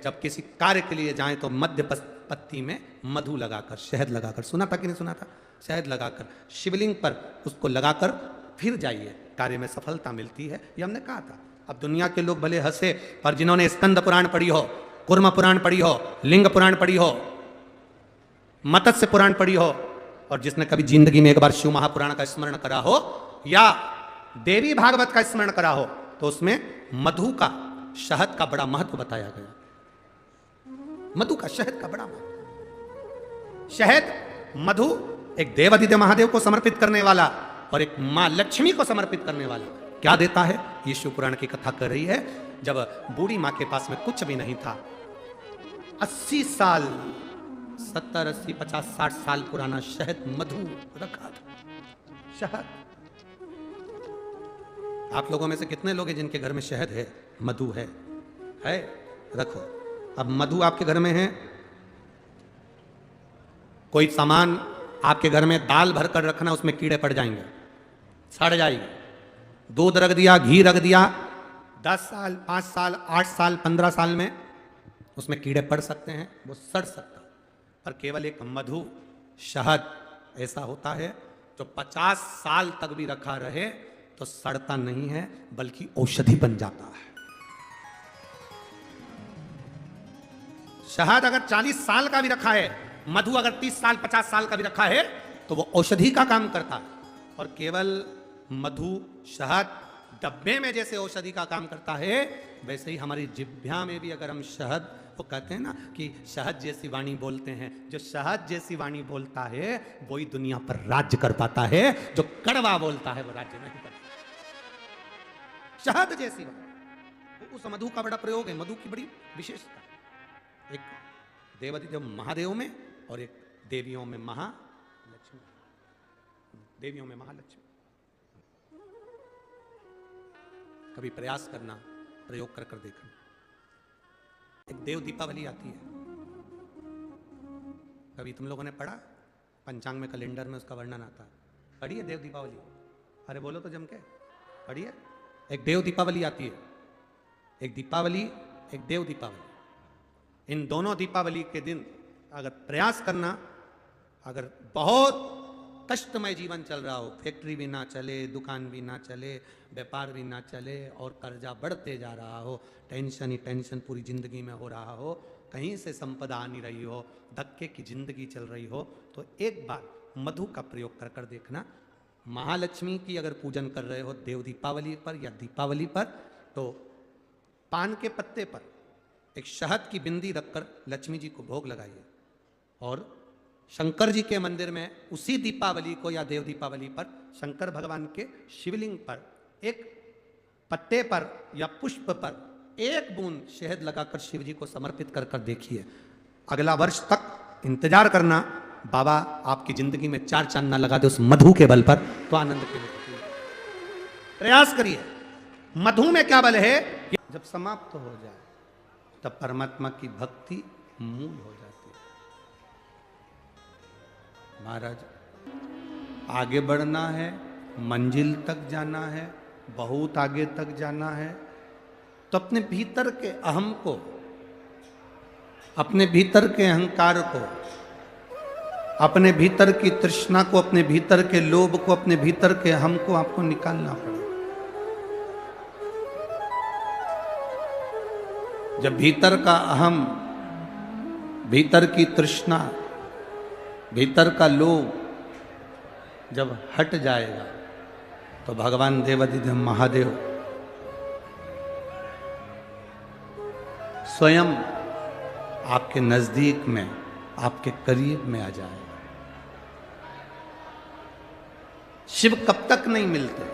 जब किसी कार्य के लिए जाएं तो मध्य पत्ती में मधु लगाकर, शहद लगाकर, सुना था कि नहीं सुना था? शहद लगाकर शिवलिंग पर उसको लगाकर फिर जाइए, कार्य में सफलता मिलती है। ये हमने कहा था। अब दुनिया के लोग भले हंसे, पर जिन्होंने स्कंद पुराण पढ़ी हो, कुर्म पुराण पढ़ी हो, लिंग पुराण पढ़ी हो, मत्स्य पुराण पढ़ी हो, और जिसने कभी जिंदगी में एक बार शिव महापुराण का स्मरण करा हो या देवी भागवत का स्मरण करा हो, तो उसमें मधु का, शहद का बड़ा महत्व बताया गया। मधु का, शहद का बड़ा महत्व। शहद, मधु एक देवाधिदेव महादेव को समर्पित करने वाला और एक मां लक्ष्मी को समर्पित करने वाला क्या देता है, ये शिव पुराण की कथा कर रही है। जब बूढ़ी मां के पास में कुछ भी नहीं था, 80 साल, 70, 80, 50, 60 साल पुराना शहद, मधु रखा था। शहद, आप लोगों में से कितने लोग हैं जिनके घर में शहद है, मधु है? रखो। अब मधु आपके घर में है, कोई सामान आपके घर में दाल भर कर रखना, उसमें कीड़े पड़ जाएंगे, सड़ जाएगी, दूध रख दिया, घी रख दिया, 10 साल, 5 साल, 8 साल, 15 साल में उसमें कीड़े पड़ सकते हैं, वो सड़ सकता है। पर केवल एक मधु, शहद ऐसा होता है जो 50 साल तक भी रखा रहे तो सड़ता नहीं है, बल्कि औषधि बन जाता है। शहद अगर 40 साल का भी रखा है, मधु अगर 30 साल 50 साल का भी रखा है तो वो औषधि का काम करता है। और केवल मधु, शहद डब्बे में जैसे औषधि का काम करता है, वैसे ही हमारी जिह्वा में भी अगर हम शहद, वो कहते हैं ना कि शहद जैसी वाणी बोलते हैं, जो शहद जैसी वाणी बोलता है वही दुनिया पर राज्य कर पाता है, जो कड़वा बोलता है वो राज्य नहीं कर पाता। शहद जैसी वाणी, उस मधु का बड़ा प्रयोग है, मधु की बड़ी विशेषता। एक देवाधिदेव महादेव में और एक देवियों में महालक्ष्मी, देवियों में महालक्ष्मी। कभी प्रयास करना, प्रयोग कर कर देखना। एक देव दीपावली आती है, कभी तुम लोगों ने पढ़ा? पंचांग में, कैलेंडर में उसका वर्णन आता है। पढ़ी है देव दीपावली? अरे बोलो तो जम के, पढ़ी है? एक देव दीपावली आती है, एक दीपावली, एक देव दीपावली। इन दोनों दीपावली के दिन अगर प्रयास करना, अगर बहुत कष्टमय जीवन चल रहा हो, फैक्ट्री भी ना चले, दुकान भी ना चले, व्यापार भी ना चले और कर्जा बढ़ते जा रहा हो, टेंशन ही टेंशन पूरी जिंदगी में हो रहा हो, कहीं से संपदा आ नहीं रही हो, धक्के की जिंदगी चल रही हो, तो एक बार मधु का प्रयोग कर कर देखना। महालक्ष्मी की अगर पूजन कर रहे हो देव दीपावली पर या दीपावली पर, तो पान के पत्ते पर एक शहद की बिंदी रखकर लक्ष्मी जी को भोग लगाइए और शंकर जी के मंदिर में उसी दीपावली को या देव दीपावली पर शंकर भगवान के शिवलिंग पर एक पत्ते पर या पुष्प पर एक बूंद शहद लगाकर शिव जी को समर्पित कर कर देखिए। अगला वर्ष तक इंतजार करना, बाबा आपकी जिंदगी में 4 चांद ना लगा दे उस मधु के बल पर, तो आनंद के लिए प्रयास करिए। मधु में क्या बल है? जब समाप्त हो जाए तब परमात्मा की भक्ति मूल हो जाती है। महाराज, आगे बढ़ना है, मंजिल तक जाना है, बहुत आगे तक जाना है, तो अपने भीतर के अहम को, अपने भीतर के अहंकार को, अपने भीतर की तृष्णा को, अपने भीतर के लोभ को, अपने भीतर के अहम को आपको निकालना पड़ेगा। जब भीतर का अहम, भीतर की तृष्णा, भीतर का लोभ जब हट जाएगा तो भगवान देवाधिदेव महादेव स्वयं आपके नजदीक में, आपके करीब में आ जाएगा। शिव कब तक नहीं मिलते?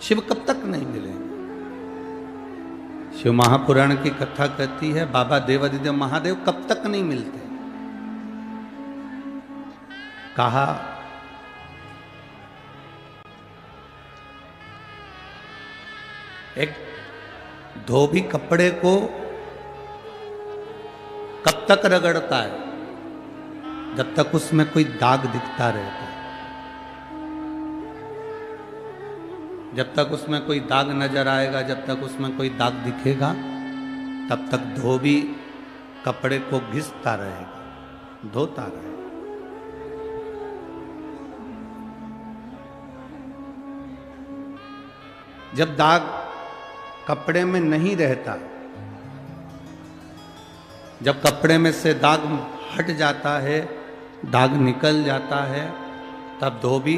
शिव कब तक नहीं मिलेंगे? शिव महापुराण की कथा कहती है बाबा देवाधिदेव महादेव कब तक नहीं मिलते। कहा एक धोबी कपड़े को कब तक रगड़ता है? जब तक उसमें कोई दाग दिखता रहता है। जब तक उसमें कोई दाग नजर आएगा, जब तक उसमें कोई दाग दिखेगा, तब तक धोबी कपड़े को घिसता रहेगा, धोता रहेगा। जब दाग कपड़े में नहीं रहता, जब कपड़े में से दाग हट जाता है, दाग निकल जाता है, तब धोबी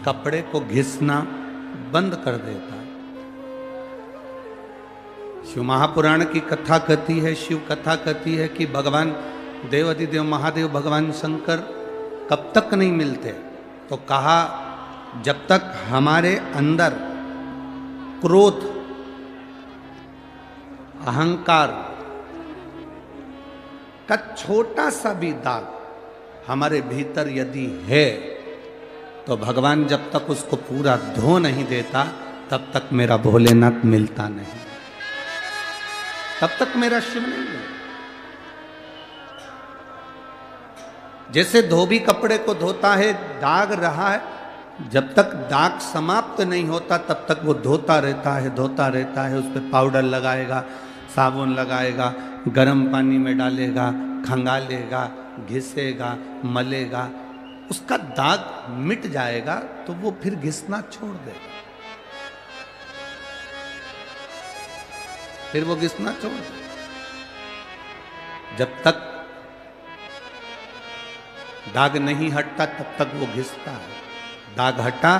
कपड़े को घिसना बंद कर देता है। शिव महापुराण की कथा कहती है, शिव कथा कहती है कि भगवान देवाधिदेव महादेव, भगवान शंकर कब तक नहीं मिलते? तो कहा जब तक हमारे अंदर क्रोध, अहंकार का छोटा सा भी दाग हमारे भीतर यदि है, तो भगवान जब तक उसको पूरा धो नहीं देता, तब तक मेरा भोलेनाथ मिलता नहीं, तब तक मेरा शिव नहीं मिलता। जैसे धोबी कपड़े को धोता है, दाग रहा है, जब तक दाग समाप्त नहीं होता तब तक वो धोता रहता है, उस पर पाउडर लगाएगा, साबुन लगाएगा, गर्म पानी में डालेगा, खंगालेगा, घिसेगा, मलेगा, उसका दाग मिट जाएगा तो वो फिर घिसना छोड़ देगा, फिर वो घिसना छोड़ देगा। जब तक दाग नहीं हटता तब तक वो घिसता है, दाग हटा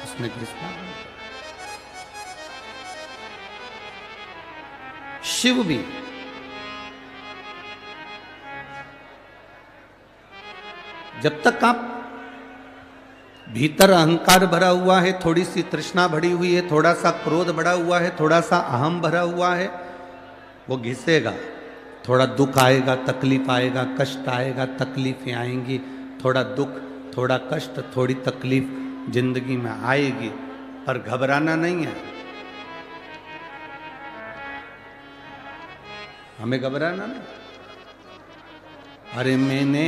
उसमें घिसना बंद। शिव भी जब तक आप भीतर अहंकार भरा हुआ है, थोड़ी सी तृष्णा भरी हुई है, थोड़ा सा क्रोध भरा हुआ है, थोड़ा सा अहम भरा हुआ है, वो घिसेगा, थोड़ा दुख आएगा, तकलीफ आएगा, कष्ट आएगा, तकलीफें आएंगी, थोड़ा दुख, थोड़ा कष्ट, थोड़ी तकलीफ जिंदगी में आएगी, पर घबराना नहीं है, हमें घबराना नहीं। अरे मैंने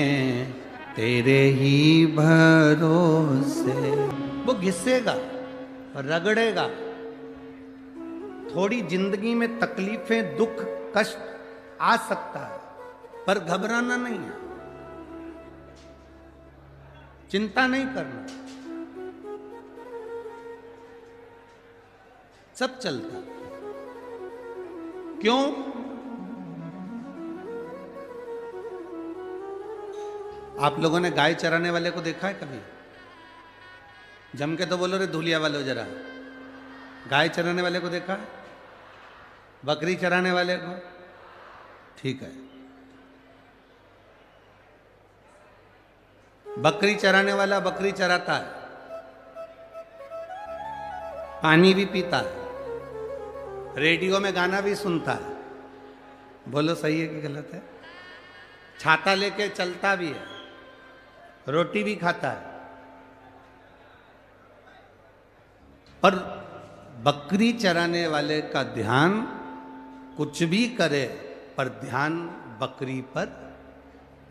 तेरे ही भरोसे, वो घिसेगा, रगड़ेगा, थोड़ी जिंदगी में तकलीफें, दुख, कष्ट आ सकता है, पर घबराना नहीं है, चिंता नहीं करना, सब चलता। क्यों? आप लोगों ने गाय चराने वाले को देखा है कभी? जम के तो बोलो रे धूलिया वाले जरा। गाय चराने वाले को देखा है? बकरी चराने वाले को? ठीक है, बकरी चराने वाला बकरी चराता है, पानी भी पीता है, रेडियो में गाना भी सुनता है, बोलो सही है कि गलत है? छाता लेके चलता भी है, रोटी भी खाता है, पर बकरी चराने वाले का ध्यान कुछ भी करे पर ध्यान बकरी पर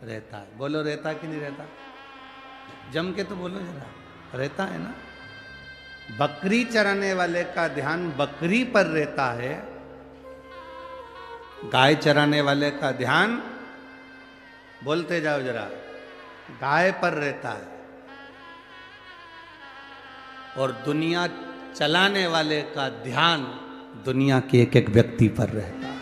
रहता है। बोलो रहता कि नहीं रहता? जम के तो बोलो जरा, रहता है ना? बकरी चराने वाले का ध्यान बकरी पर रहता है, गाय चराने वाले का ध्यान, बोलते जाओ जरा, गाय पर रहता है, और दुनिया चलाने वाले का ध्यान दुनिया के एक एक व्यक्ति पर रहता है।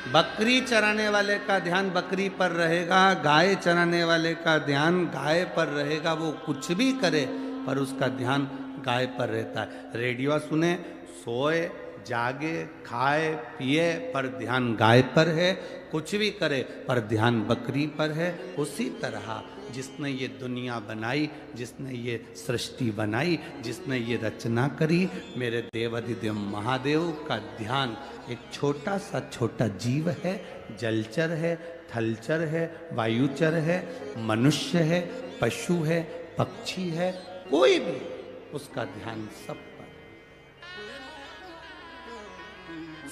बकरी चराने वाले का ध्यान बकरी पर रहेगा, गाय चराने वाले का ध्यान गाय पर रहेगा, वो कुछ भी करे पर उसका ध्यान गाय पर रहता है। रेडियो सुने, सोए, जागे, खाए, पिए, पर ध्यान गाय पर है, कुछ भी करे पर ध्यान बकरी पर है। उसी तरह जिसने ये दुनिया बनाई, जिसने ये सृष्टि बनाई, जिसने ये रचना करी, मेरे देवाधिदेव महादेव का ध्यान एक छोटा सा छोटा जीव है, जलचर है, थलचर है, वायुचर है, मनुष्य है, पशु है, पक्षी है, कोई भी, उसका ध्यान सब पर,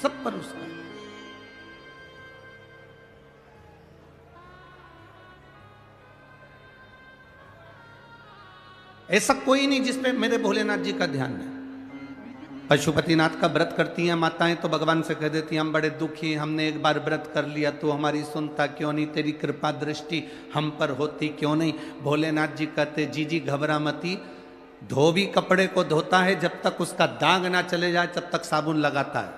सब पर उसका। ऐसा कोई नहीं जिसमें मेरे भोलेनाथ जी का ध्यान नहीं। पशुपतिनाथ का व्रत करती हैं माताएं तो भगवान से कह देती हैं, हम बड़े दुखी, हमने एक बार व्रत कर लिया तो हमारी सुनता क्यों नहीं, तेरी कृपा दृष्टि हम पर होती क्यों नहीं। भोलेनाथ जी कहते, जी घबरा मती, धोबी कपड़े को धोता है, जब तक उसका दाग ना चले जाए तब तक साबुन लगाता है,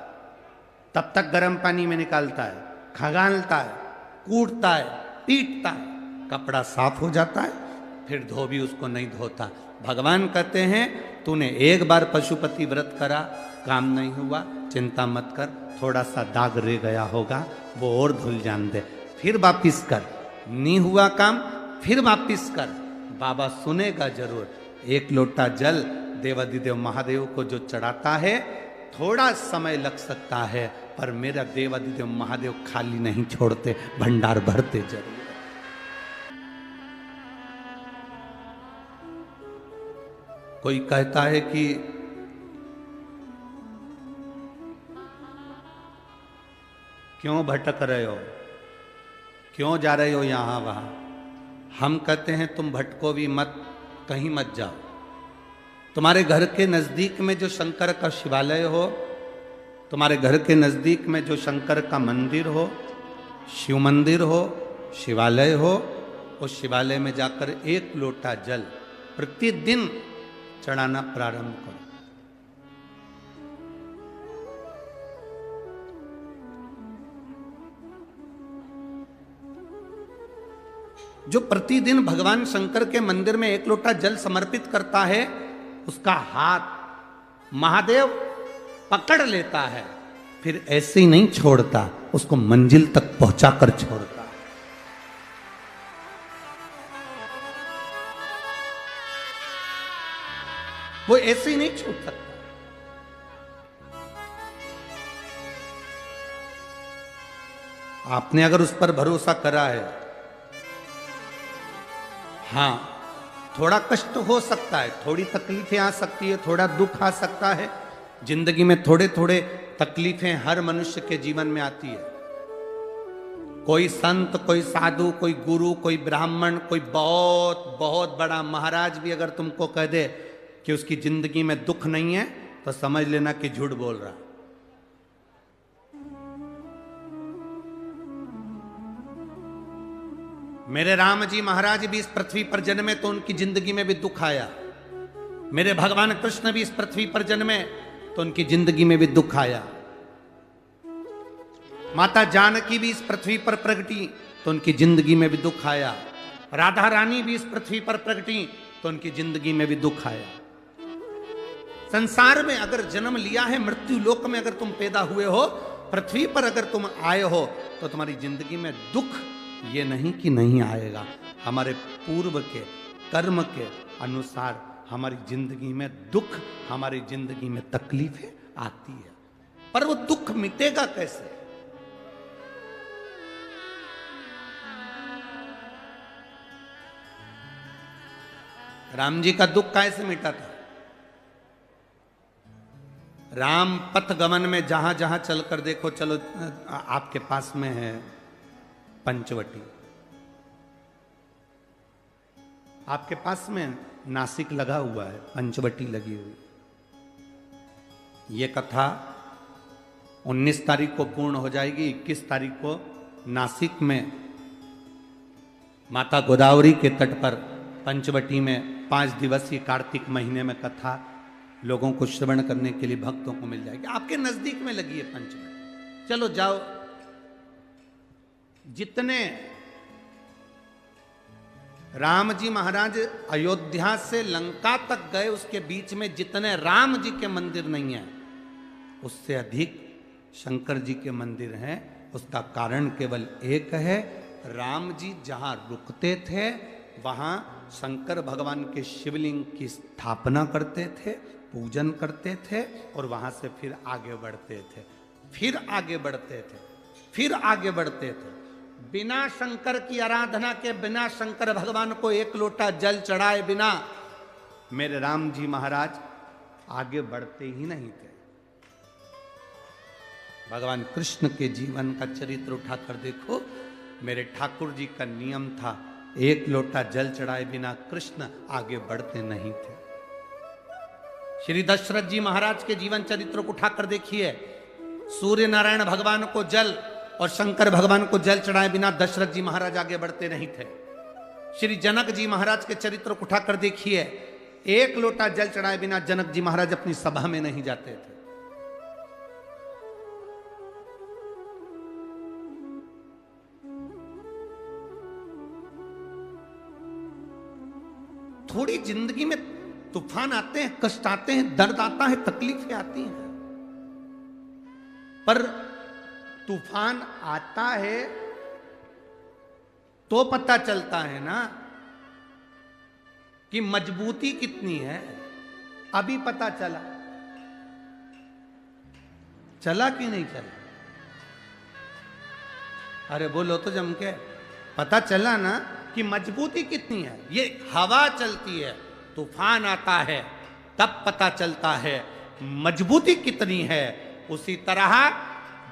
तब तक गर्म पानी में निकालता है, खगालता है, कूटता है, पीटता है, कपड़ा साफ हो जाता है, फिर धोबी उसको नहीं धोता। भगवान कहते हैं, तूने एक बार पशुपति व्रत करा, काम नहीं हुआ, चिंता मत कर, थोड़ा सा दाग रह गया होगा, वो और धुल जान दे, फिर वापिस कर, नहीं हुआ काम फिर वापिस कर, बाबा सुनेगा जरूर। एक लोटा जल देवाधिदेव महादेव को जो चढ़ाता है, थोड़ा समय लग सकता है, पर मेरा देवाधिदेव महादेव खाली नहीं छोड़ते, भंडार भरते जरूर। कोई कहता है कि क्यों भटक रहे हो, क्यों जा रहे हो यहाँ वहाँ? हम कहते हैं तुम भटको भी मत, कहीं मत जाओ। तुम्हारे घर के नज़दीक में जो शंकर का शिवालय हो, तुम्हारे घर के नज़दीक में जो शंकर का मंदिर हो, शिव मंदिर हो, शिवालय हो, उस शिवालय में जाकर 1 लोटा जल प्रतिदिन चढ़ाना प्रारंभ करो। जो प्रतिदिन भगवान शंकर के मंदिर में 1 लोटा जल समर्पित करता है, उसका हाथ महादेव पकड़ लेता है, फिर ऐसे ही नहीं छोड़ता, उसको मंजिल तक पहुंचाकर छोड़ता है। वो ऐसे ही नहीं छूट सकता। आपने अगर उस पर भरोसा करा है, हाँ, थोड़ा कष्ट हो सकता है, थोड़ी तकलीफें आ सकती है, थोड़ा दुख आ सकता है। जिंदगी में थोड़े थोड़े तकलीफें हर मनुष्य के जीवन में आती है। कोई संत, कोई साधु, कोई गुरु, कोई ब्राह्मण, कोई बहुत बहुत बड़ा महाराज भी अगर तुमको कह दे कि उसकी जिंदगी में दुख नहीं है, तो समझ लेना कि झूठ बोल रहा। मेरे राम जी महाराज भी इस पृथ्वी पर जन्मे तो उनकी जिंदगी में भी दुख आया। मेरे भगवान कृष्ण भी इस पृथ्वी पर जन्मे तो उनकी जिंदगी में भी दुख आया। माता जानकी भी इस पृथ्वी पर प्रगटी तो उनकी जिंदगी में भी दुख आया। राधा रानी भी इस पृथ्वी पर प्रगटी तो उनकी जिंदगी में भी दुख आया। संसार में अगर जन्म लिया है, मृत्यु लोक में अगर तुम पैदा हुए हो, पृथ्वी पर अगर तुम आए हो, तो तुम्हारी जिंदगी में दुख ये नहीं कि नहीं आएगा। हमारे पूर्व के कर्म के अनुसार हमारी जिंदगी में दुख, हमारी जिंदगी में तकलीफें आती है, पर वो दुख मिटेगा कैसे? राम जी का दुख कैसे मिटा था? राम पथ गमन में जहां जहां चलकर देखो, चलो आपके पास में है पंचवटी, आपके पास में नासिक लगा हुआ है, पंचवटी लगी हुई। ये कथा 19 तारीख को पूर्ण हो जाएगी। 21 तारीख को नासिक में माता गोदावरी के तट पर पंचवटी में 5 दिवसीय कार्तिक महीने में कथा लोगों को श्रवण करने के लिए भक्तों को मिल जाएगी। आपके नजदीक में लगी है पंचवटी, चलो जाओ। जितने राम जी महाराज अयोध्या से लंका तक गए, उसके बीच में जितने राम जी के मंदिर नहीं है, उससे अधिक शंकर जी के मंदिर हैं। उसका कारण केवल एक है, राम जी जहां रुकते थे वहां शंकर भगवान के शिवलिंग की स्थापना करते थे, पूजन करते थे, और वहां से फिर आगे बढ़ते थे, फिर आगे बढ़ते थे, फिर आगे बढ़ते थे। बिना शंकर की आराधना के, बिना शंकर भगवान को 1 लोटा जल चढ़ाए बिना मेरे राम जी महाराज आगे बढ़ते ही नहीं थे। भगवान कृष्ण के जीवन का चरित्र उठाकर देखो। मेरे ठाकुर जी का नियम था, 1 लोटा जल चढ़ाए बिना कृष्ण आगे बढ़ते नहीं थे। श्री दशरथ जी महाराज के जीवन चरित्र को उठाकर देखिए। सूर्य नारायण भगवान को जल और शंकर भगवान को जल चढ़ाए बिना दशरथ जी महाराज आगे बढ़ते नहीं थे। श्री जनक जी महाराज के चरित्र को उठाकर देखिए। 1 लोटा जल चढ़ाए बिना जनक जी महाराज अपनी सभा में नहीं जाते थे। थोड़ी जिंदगी में तूफान आते हैं, कष्ट आते हैं, दर्द आता है, तकलीफें आती हैं, पर तूफान आता है तो पता चलता है ना कि मजबूती कितनी है। अभी पता चला, चला कि नहीं चला? अरे बोलो तो जम के, पता चला ना कि मजबूती कितनी है। ये हवा चलती है, तूफान आता है, तब पता चलता है मजबूती कितनी है। उसी तरह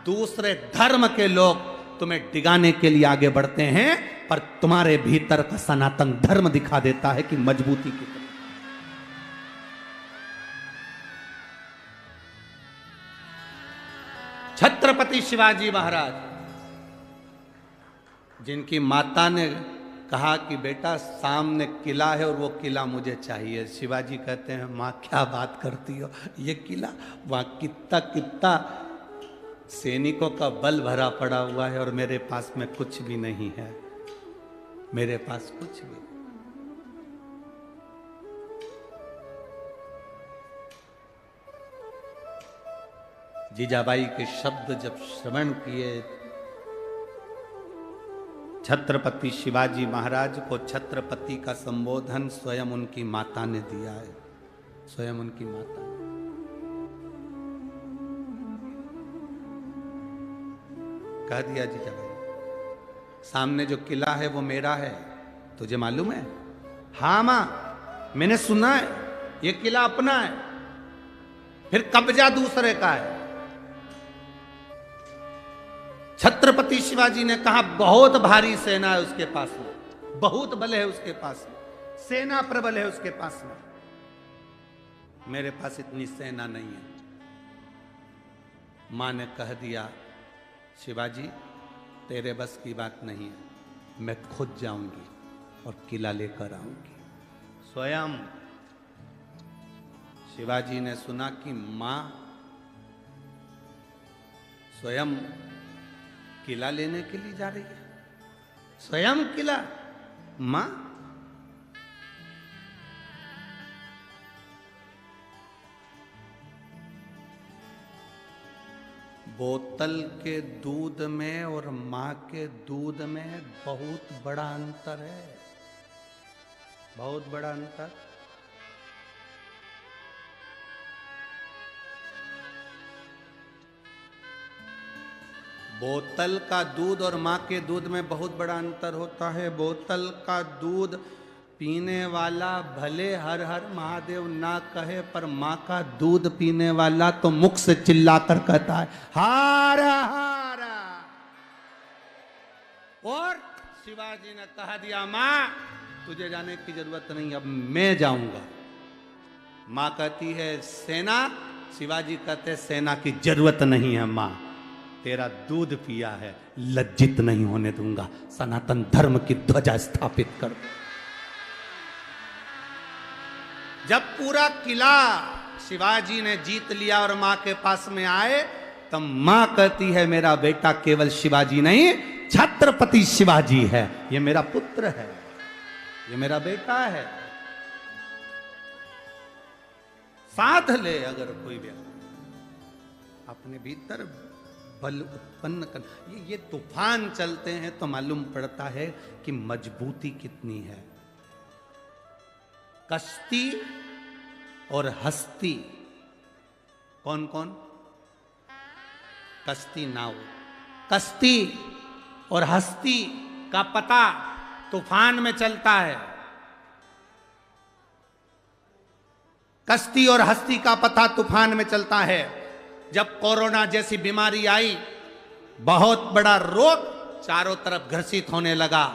दूसरे धर्म के लोग तुम्हें डिगाने के लिए आगे बढ़ते हैं, पर तुम्हारे भीतर का सनातन धर्म दिखा देता है कि मजबूती कितनी। छत्रपति शिवाजी महाराज, जिनकी माता ने कहा कि बेटा सामने किला है और वो किला मुझे चाहिए, शिवाजी कहते हैं माँ क्या बात करती हो, ये किला वहां कितना कितना सैनिकों का बल भरा पड़ा हुआ है और मेरे पास में कुछ भी नहीं है, मेरे पास कुछ भी। जीजाबाई के शब्द जब श्रवण किए, छत्रपति शिवाजी महाराज को छत्रपति का संबोधन स्वयं उनकी माता ने दिया है, स्वयं उनकी माता ने। कह दिया जीजाबाई, सामने जो किला है वो मेरा है, तुझे मालूम है? हाँ मां, मैंने सुना है ये किला अपना है, फिर कब्जा दूसरे का है। छत्रपति शिवाजी ने कहा बहुत भारी सेना है उसके पास में, बहुत बल है उसके पास में, सेना प्रबल है उसके पास में, मेरे पास इतनी सेना नहीं है। मां ने कह दिया शिवाजी तेरे बस की बात नहीं है, मैं खुद जाऊंगी और किला लेकर आऊंगी। स्वयं शिवाजी ने सुना कि मां स्वयं किला लेने के लिए जा रही है, स्वयं किला। मां बोतल के दूध में और मां के दूध में बहुत बड़ा अंतर है, बहुत बड़ा अंतर। बोतल का दूध और मां के दूध में बहुत बड़ा अंतर होता है। बोतल का दूध पीने वाला भले हर हर महादेव ना कहे, पर मां का दूध पीने वाला तो मुख से चिल्लाकर कहता है हार हार। और शिवाजी ने कहा दिया मां तुझे जाने की जरूरत नहीं, अब मैं जाऊंगा। मां कहती है सेना, शिवाजी कहते सेना की जरूरत नहीं है मां, तेरा दूध पिया है, लज्जित नहीं होने दूंगा, सनातन धर्म की ध्वजा स्थापित कर। जब पूरा किला शिवाजी ने जीत लिया और मां के पास में आए, तब मां कहती है मेरा बेटा केवल शिवाजी नहीं, छत्रपति शिवाजी है, ये मेरा पुत्र है, ये मेरा बेटा है। साध ले अगर कोई व्यक्ति अपने भीतर बल उत्पन्न कर, ये तूफान चलते हैं तो मालूम पड़ता है कि मजबूती कितनी है। कश्ती और हस्ती, कौन कौन? कश्ती नाव, कश्ती और हस्ती का पता तूफान में चलता है। कश्ती और हस्ती का पता तूफान में चलता है। जब कोरोना जैसी बीमारी आई, बहुत बड़ा रोग चारों तरफ घर्षित होने लगा,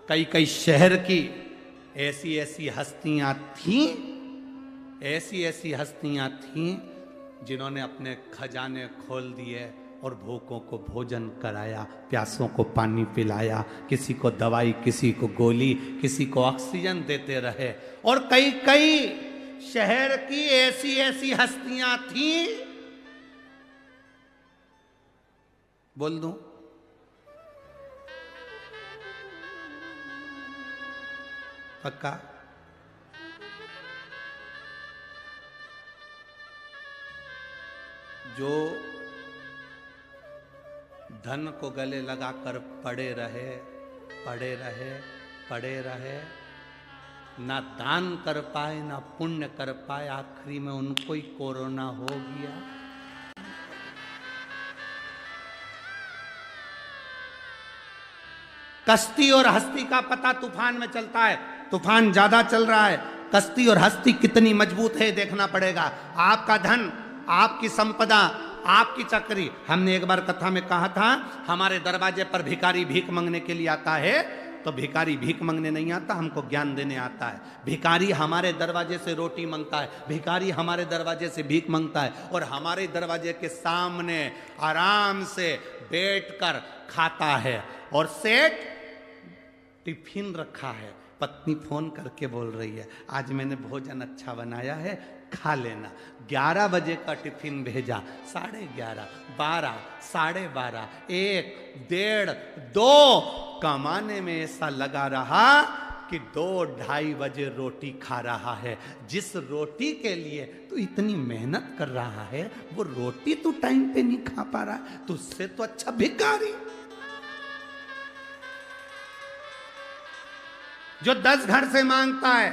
कई कई शहर की ऐसी ऐसी हस्तियां थीं, ऐसी ऐसी हस्तियां थीं जिन्होंने अपने खजाने खोल दिए और भूखों को भोजन कराया, प्यासों को पानी पिलाया, किसी को दवाई, किसी को गोली, किसी को ऑक्सीजन देते रहे। और कई कई शहर की ऐसी ऐसी हस्तियां थीं, बोल दूं, पक्का? जो धन को गले लगाकर पड़े रहे, पड़े रहे, पड़े रहे, ना दान कर पाए ना पुण्य कर पाए, आखिरी में उनको ही कोरोना हो गया। कश्ती और हस्ती का पता तूफान में चलता है। तूफान ज्यादा चल रहा है, कश्ती और हस्ती कितनी मजबूत है देखना पड़ेगा। आपका धन, आपकी संपदा आपकी चक्री। हमने एक बार कथा में कहा था, हमारे दरवाजे पर भिखारी भीख मांगने के लिए आता है, तो भिखारी भीख मांगने नहीं आता, हमको ज्ञान देने आता है। भिखारी हमारे दरवाजे से रोटी मांगता है, भिखारी हमारे दरवाजे से भीख मांगता है, और हमारे दरवाजे के सामने आराम से बैठकर खाता है। और सेठ टिफिन रखा है, पत्नी फोन करके बोल रही है, आज मैंने भोजन अच्छा बनाया है, खा लेना। 11 बजे का टिफिन भेजा, 11:30, 12, 12:30, 1, 1:30, 2 कमाने में ऐसा लगा रहा कि 2-2:30 बजे रोटी खा रहा है। जिस रोटी के लिए तू इतनी मेहनत कर रहा है, वो रोटी तू टाइम पे नहीं खा पा रहा, तुझसे तो अच्छा भिखारी जो 10 घर से मांगता है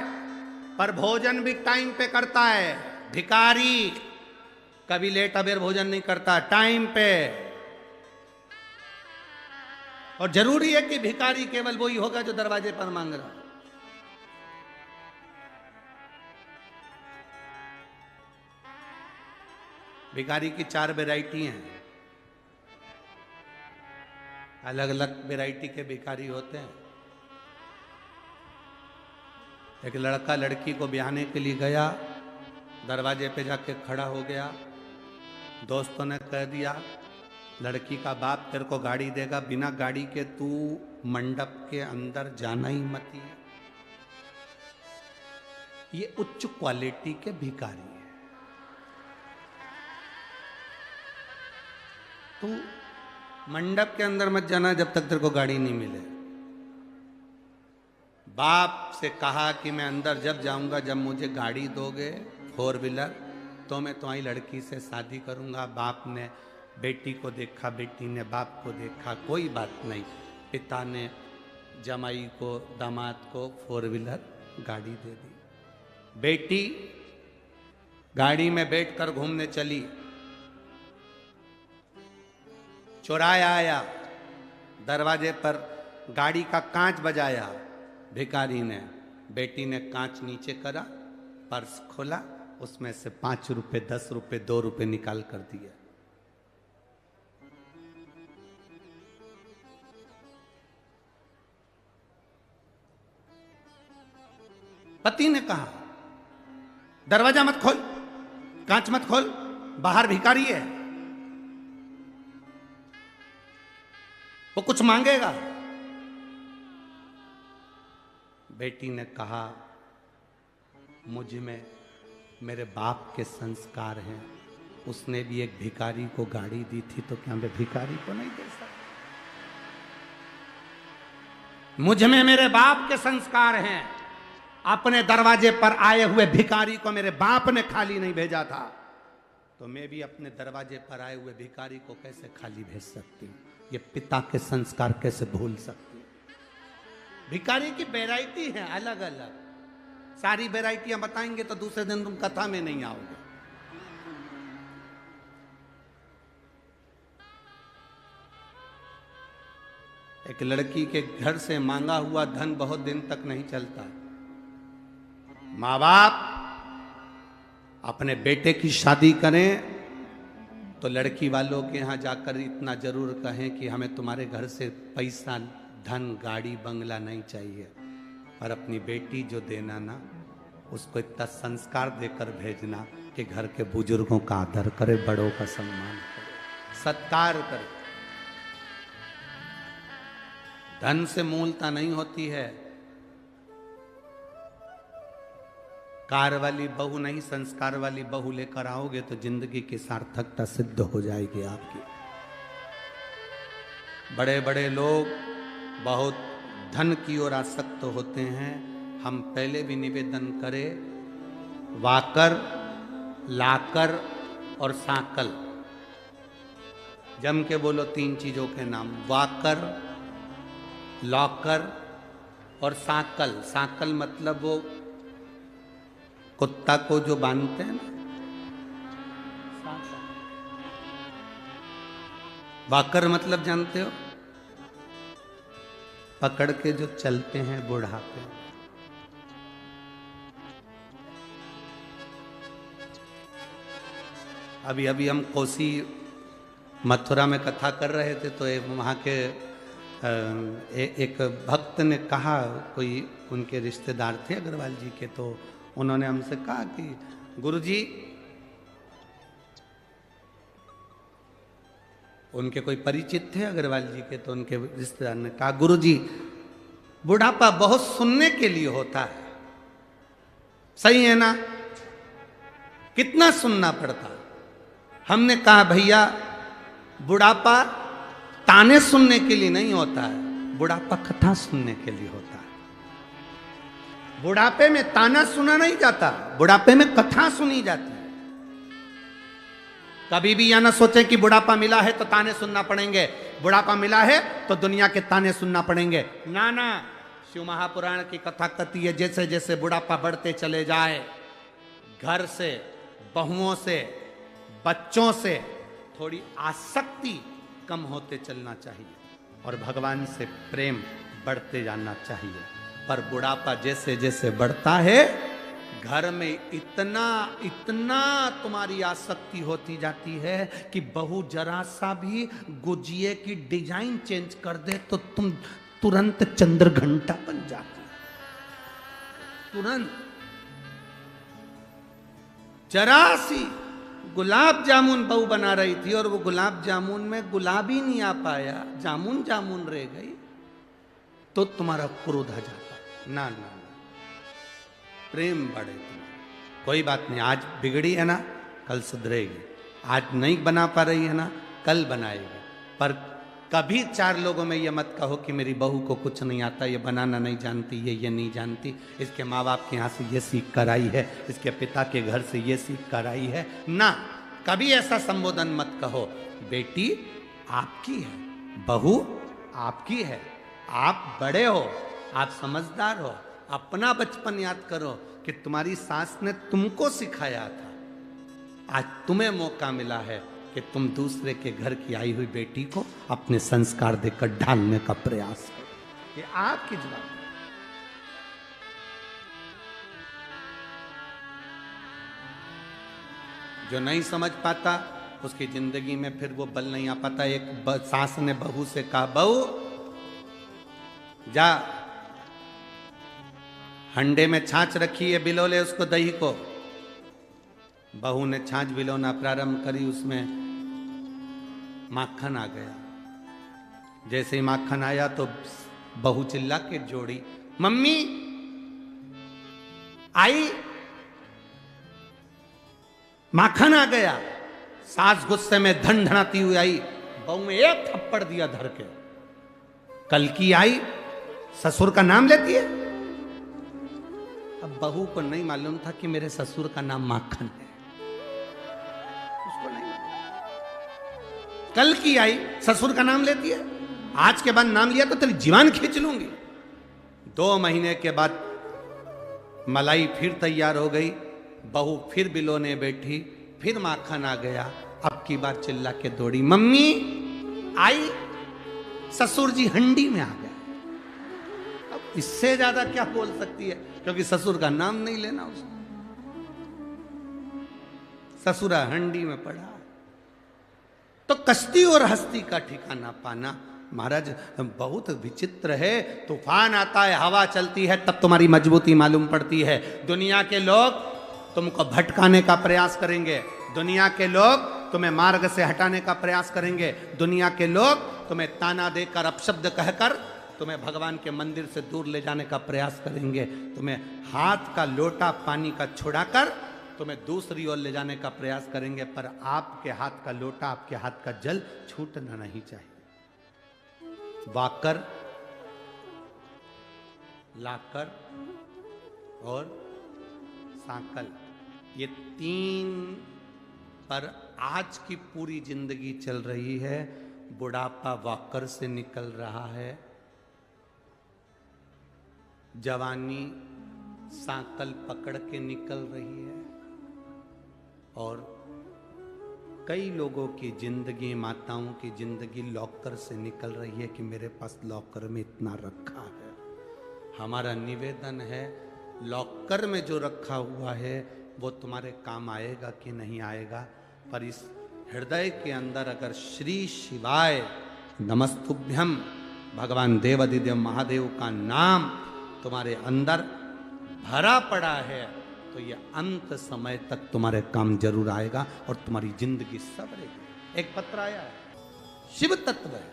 पर भोजन भी टाइम पे करता है। भिखारी कभी लेट अबेर भोजन नहीं करता, टाइम पे। और जरूरी है कि भिखारी केवल वही होगा जो दरवाजे पर मांग रहा। भिखारी की 4 वैरायटी हैं, अलग अलग वैरायटी के भिखारी होते हैं। एक लड़का लड़की को ब्याहने के लिए गया, दरवाजे पे जाके खड़ा हो गया, दोस्तों ने कह दिया लड़की का बाप तेरे को गाड़ी देगा, बिना गाड़ी के तू मंडप के अंदर जाना ही मत। ये उच्च क्वालिटी के भिखारी है। तू मंडप के अंदर मत जाना जब तक तेरे को गाड़ी नहीं मिले। बाप से कहा कि मैं अंदर जब जाऊंगा जब मुझे गाड़ी दोगे 4 व्हीलर, तो मैं तुम्हारी लड़की से शादी करूंगा। बाप ने बेटी को देखा, बेटी ने बाप को देखा, कोई बात नहीं। पिता ने जमाई को, दामाद को 4 व्हीलर गाड़ी दे दी। बेटी गाड़ी में बैठकर घूमने चली, चौराया आया, दरवाजे पर गाड़ी का कांच बजाया। भिखारी ने, बेटी ने कांच नीचे करा, पर्स खोला, उसमें से 5 रुपए, 10 रुपए, 2 रुपए निकाल कर दिया। पति ने कहा दरवाजा मत खोल, कांच मत खोल, बाहर भिखारी है, वो कुछ मांगेगा। बेटी ने कहा मुझ में मेरे बाप के संस्कार हैं, उसने भी एक भिखारी को गाड़ी दी थी, तो क्या मैं भिखारी को नहीं दे सकता? मुझ में मेरे बाप के संस्कार हैं, अपने दरवाजे पर आए हुए भिखारी को मेरे बाप ने खाली नहीं भेजा था, तो मैं भी अपने दरवाजे पर आए हुए भिखारी को कैसे खाली भेज सकती हूँ? ये पिता के संस्कार कैसे भूल सकती हूँ? भिखारी की वैरायटी है अलग अलग, सारी वैरायटियां बताएंगे तो दूसरे दिन तुम कथा में नहीं आओगे। एक लड़की के घर से मांगा हुआ धन बहुत दिन तक नहीं चलता। माँ बाप अपने बेटे की शादी करें तो लड़की वालों के यहाँ जाकर इतना जरूर कहें कि हमें तुम्हारे घर से पैसा, धन, गाड़ी, बंगला नहीं चाहिए, और अपनी बेटी जो देना ना, उसको इतना संस्कार देकर भेजना कि घर के बुजुर्गों का आदर करे, बड़ों का सम्मान करे, सत्कार करे। धन से मूलता नहीं होती है। कार वाली बहू नहीं, संस्कार वाली बहू लेकर आओगे तो जिंदगी की सार्थकता सिद्ध हो जाएगी आपकी। बड़े बड़े लोग बहुत धन की ओर आसक्त होते हैं। हम पहले भी निवेदन करें, वाकर, लाकर और साकल, जम के बोलो 3 चीजों के नाम, वाकर, लॉकर और साकल। साकल मतलब वो कुत्ता को जो बांधते हैं ना, वाकर मतलब जानते हो, पकड़ के जो चलते हैं बुढ़ापे। अभी अभी हम कोसी मथुरा में कथा कर रहे थे तो वहाँ के एक भक्त ने कहा, कोई उनके रिश्तेदार थे अग्रवाल जी के, तो उन्होंने हमसे कहा कि गुरुजी, उनके कोई परिचित थे अग्रवाल जी के, तो उनके रिश्तेदार ने कहा, गुरुजी बुढ़ापा बहुत सुनने के लिए होता है, सही है ना, कितना सुनना पड़ता। हमने कहा भैया बुढ़ापा ताने सुनने के लिए नहीं होता है, बुढ़ापा कथा सुनने के लिए होता है। बुढ़ापे में ताना सुना नहीं जाता, बुढ़ापे में कथा सुनी जाती है। कभी भी यह ना सोचे कि बुढ़ापा मिला है तो ताने सुनना पड़ेंगे, बुढ़ापा मिला है तो दुनिया के ताने सुनना पड़ेंगे। ना ना, शिव महापुराण की कथा कहती है जैसे जैसे बुढ़ापा बढ़ते चले जाए, घर से, बहुओं से, बच्चों से थोड़ी आसक्ति कम होते चलना चाहिए और भगवान से प्रेम बढ़ते जाना चाहिए। पर बुढ़ापा जैसे जैसे बढ़ता है, घर में इतना इतना तुम्हारी आसक्ति होती जाती है कि बहू जरा सा भी गुजिये की डिजाइन चेंज कर दे तो तुम तुरंत चंद्र घंटा बन जाती, तुरंत। जरा सी गुलाब जामुन बहू बना रही थी और वो गुलाब जामुन में गुलाब ही नहीं आ पाया, जामुन जामुन रह गई, तो तुम्हारा क्रोध आ जाता। ना ना ना, प्रेम बढ़े तुम्हारा। कोई बात नहीं, आज बिगड़ी है ना, कल सुधरेगी। आज नहीं बना पा रही है ना, कल बनाएगी। पर कभी चार लोगों में ये मत कहो कि मेरी बहू को कुछ नहीं आता, ये बनाना नहीं जानती, ये नहीं जानती, इसके माँ बाप के यहाँ से ये सीख कर आई है, इसके पिता के घर से ये सीख कर आई है। ना, कभी ऐसा संबोधन मत कहो। बेटी आपकी है, बहू आपकी है, आप बड़े हो, आप समझदार हो। अपना बचपन याद करो कि तुम्हारी सास ने तुमको सिखाया था, आज तुम्हें मौका मिला है कि तुम दूसरे के घर की आई हुई बेटी को अपने संस्कार देकर ढालने का प्रयास करो। ये आपकी जवाबदारी। जो नहीं समझ पाता उसकी जिंदगी में फिर वो बल नहीं आ पाता। एक सास ने बहू से कहा, बहू जा हंडे में छाछ रखी है, बिलो ले उसको दही को। बहू ने छाछ बिलोना प्रारंभ करी, उसमें माखन आ गया। जैसे ही माखन आया तो बहू चिल्ला के जोड़ी, मम्मी आई, माखन आ गया। सास गुस्से में धड़धड़ाती हुई आई, बहू में एक थप्पड़ दिया धर के। कल की आई, ससुर का नाम लेती है। अब बहू को नहीं मालूम था कि मेरे ससुर का नाम माखन है, उसको नहीं मालूम। कल की आई, ससुर का नाम लेती है, आज के बाद नाम लिया तो तेरी जीवान खींच लूंगी। 2 महीने के बाद मलाई फिर तैयार हो गई, बहू फिर बिलोने बैठी, फिर माखन आ गया। अब की बार चिल्ला के दौड़ी, मम्मी आई, ससुर जी हंडी में आ गए। अब इससे ज्यादा क्या बोल सकती है, क्योंकि ससुर का नाम नहीं लेना उसने। ससुरा हंडी में पड़ा। तो कश्ती और हस्ती का ठिकाना पाना महाराज बहुत विचित्र है। तूफान आता है, हवा चलती है, तब तुम्हारी मजबूती मालूम पड़ती है। दुनिया के लोग तुमको भटकाने का प्रयास करेंगे, दुनिया के लोग तुम्हें मार्ग से हटाने का प्रयास करेंगे, दुनिया के लोग तुम्हें ताना देकर, अपशब्द कहकर तुम्हें भगवान के मंदिर से दूर ले जाने का प्रयास करेंगे, तुम्हें हाथ का लोटा पानी का छुड़ाकर तुम्हें दूसरी ओर ले जाने का प्रयास करेंगे। पर आपके हाथ का लोटा, आपके हाथ का जल छूटना नहीं चाहिए। वाकर, लाकर और सांकल, ये 3 पर आज की पूरी जिंदगी चल रही है। बुढ़ापा वाकर से निकल रहा है, जवानी सांकल पकड़ के निकल रही है। और कई लोगों की जिंदगी, माताओं की जिंदगी लॉकर से निकल रही है कि मेरे पास लॉकर में इतना रखा है। हमारा निवेदन है, लॉकर में जो रखा हुआ है वो तुम्हारे काम आएगा कि नहीं आएगा, पर इस हृदय के अंदर अगर श्री शिवाय नमस्तुभ्यम भगवान देवादिदेव महादेव का नाम तुम्हारे अंदर भरा पड़ा है तो ये अंत समय तक तुम्हारे काम जरूर आएगा और तुम्हारी जिंदगी सवरेगी। एक पत्र आया है, शिव तत्व है।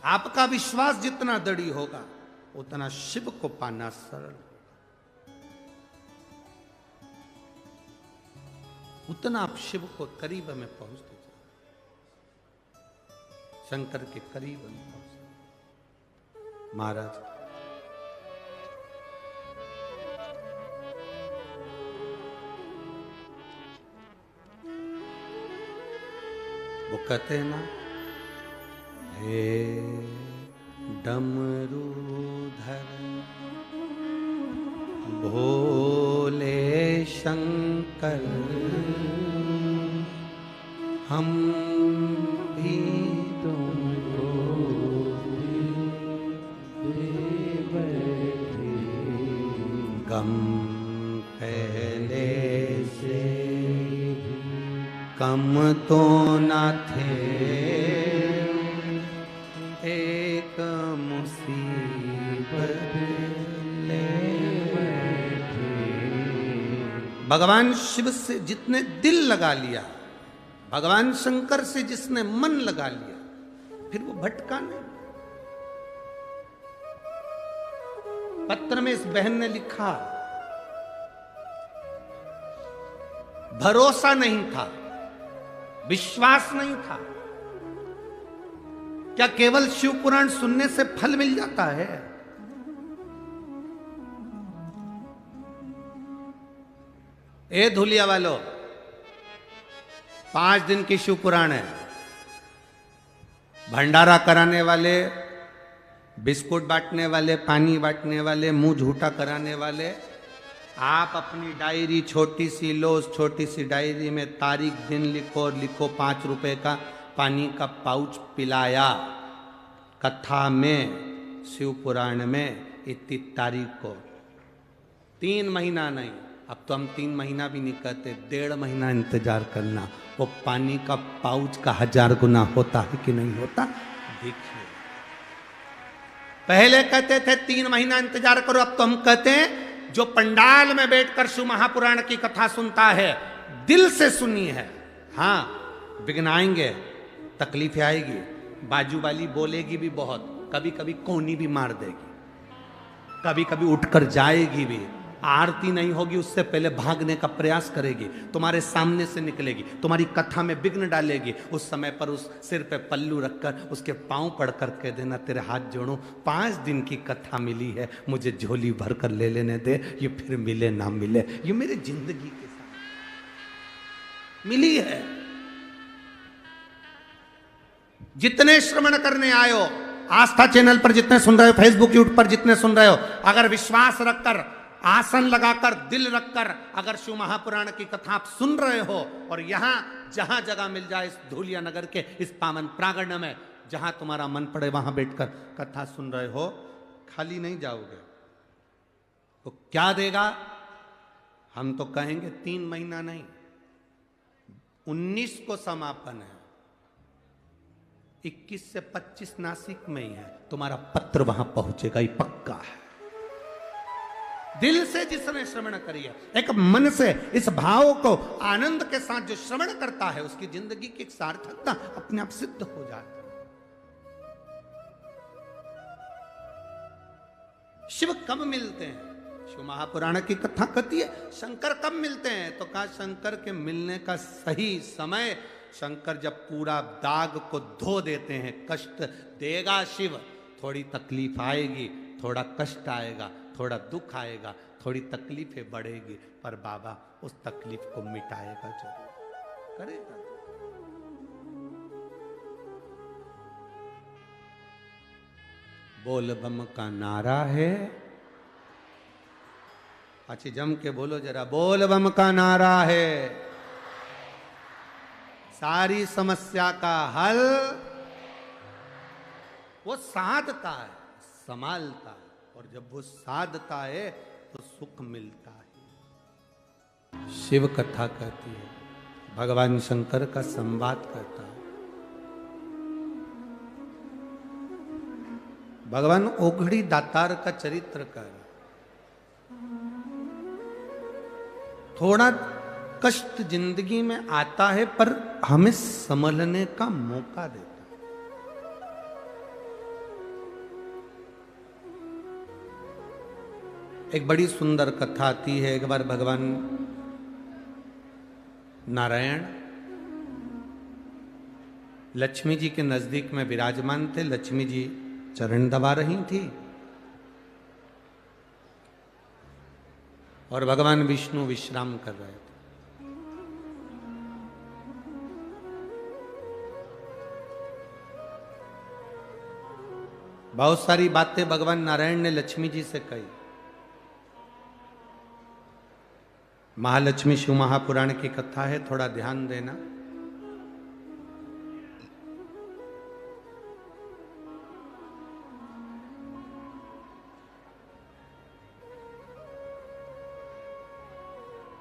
आपका विश्वास जितना दृढ़ होगा उतना शिव को पाना सरल होगा, उतना आप शिव को करीब में पहुंचते जाओ, शंकर के करीब में पहुंचते। महाराज वो कहते हैं ना, हे डमरूधर भोले शंकर हम भी तुमको दे बैठे, गम पहले से कम तो न थे, एक मुसीबत ले बैठे। भगवान शिव से जितने दिल लगा लिया, भगवान शंकर से जिसने मन लगा लिया, फिर वो भटका नहीं। पत्र में इस बहन ने लिखा, भरोसा नहीं था, विश्वास नहीं था। क्या केवल शिव पुराण सुनने से फल मिल जाता है? ए धुलिया वालों, 5 दिन की शिव पुराण है। भंडारा कराने वाले, बिस्कुट बांटने वाले, पानी बांटने वाले, मुंह झूठा कराने वाले, आप अपनी डायरी छोटी सी लो, उस छोटी सी डायरी में तारीख दिन लिखो और लिखो 5 रुपए का पानी का पाउच पिलाया। कथा में, शिव पुराण में इतनी तारीख को, 3 महीना नहीं, अब तो हम 3 महीना भी नहीं कहते, 1.5 महीना इंतजार करना। वो पानी का पाउच का 1000 गुना होता है कि नहीं होता? देखिए, पहले कहते थे 3 महीना इंतजार करो, अब तो हम कहते हैं जो पंडाल में बैठकर शिव महापुराण की कथा सुनता है, दिल से सुनी है। हाँ, विघ्न आएंगे, तकलीफें आएगी, बाजू वाली बोलेगी भी बहुत, कभी कभी कोनी भी मार देगी, कभी कभी उठकर जाएगी भी, आरती नहीं होगी उससे पहले भागने का प्रयास करेगी, तुम्हारे सामने से निकलेगी, तुम्हारी कथा में विघ्न डालेगी। उस समय पर उस सिर पे पल्लू रखकर उसके पांव पड़कर कह देना, तेरे हाथ जोड़ूं, 5 दिन की कथा मिली है, मुझे झोली भर कर ले लेने दे, ये फिर मिले ना मिले, ये मेरी जिंदगी के साथ मिली है। जितने श्रवण करने आयो, आस्था चैनल पर जितने सुन रहे हो, फेसबुक यूट्यूब पर जितने सुन रहे हो, अगर विश्वास रखकर, आसन लगाकर, दिल रखकर अगर शिव महापुराण की कथा आप सुन रहे हो, और यहां जहां जगह मिल जाए इस धूलिया नगर के इस पावन प्रांगण में, जहां तुम्हारा मन पड़े वहां बैठकर कथा सुन रहे हो, खाली नहीं जाओगे। तो क्या देगा? हम तो कहेंगे 3 महीना नहीं, 19 को समापन है, 21 से 25 नासिक में ही है, तुम्हारा पत्र वहां पहुंचेगा, ये पक्का है। दिल से जिसने श्रवण करी है, एक मन से इस भाव को आनंद के साथ जो श्रवण करता है, उसकी जिंदगी की एक सार्थकता अपने आप सिद्ध हो जाती है। शिव कब मिलते हैं? शिव महापुराण की कथा कहती है शंकर कब मिलते हैं, तो कहा शंकर के मिलने का सही समय, शंकर जब पूरा दाग को धो देते हैं। कष्ट देगा शिव, थोड़ी तकलीफ आएगी, थोड़ा कष्ट आएगा, थोड़ा दुख आएगा, थोड़ी तकलीफें बढ़ेगी, पर बाबा उस तकलीफ को मिटाएगा जरूर, करेगा। बोल बम का नारा है, अच्छी जम के बोलो जरा, बोल बम का नारा है, सारी समस्या का हल वो साधता है, संभालता है, और जब वो साधता है तो सुख मिलता है। शिव कथा कहती है, भगवान शंकर का संवाद करता है। भगवान ओघड़ी दातार का चरित्र कर थोड़ा कष्ट जिंदगी में आता है पर हमें संभलने का मौका देता है। एक बड़ी सुंदर कथा आती है। एक बार भगवान नारायण लक्ष्मी जी के नजदीक में विराजमान थे। लक्ष्मी जी चरण दबा रही थी और भगवान विष्णु विश्राम कर रहे थे। बहुत सारी बातें भगवान नारायण ने लक्ष्मी जी से कही। महालक्ष्मी शिव महापुराण की कथा है, थोड़ा ध्यान देना।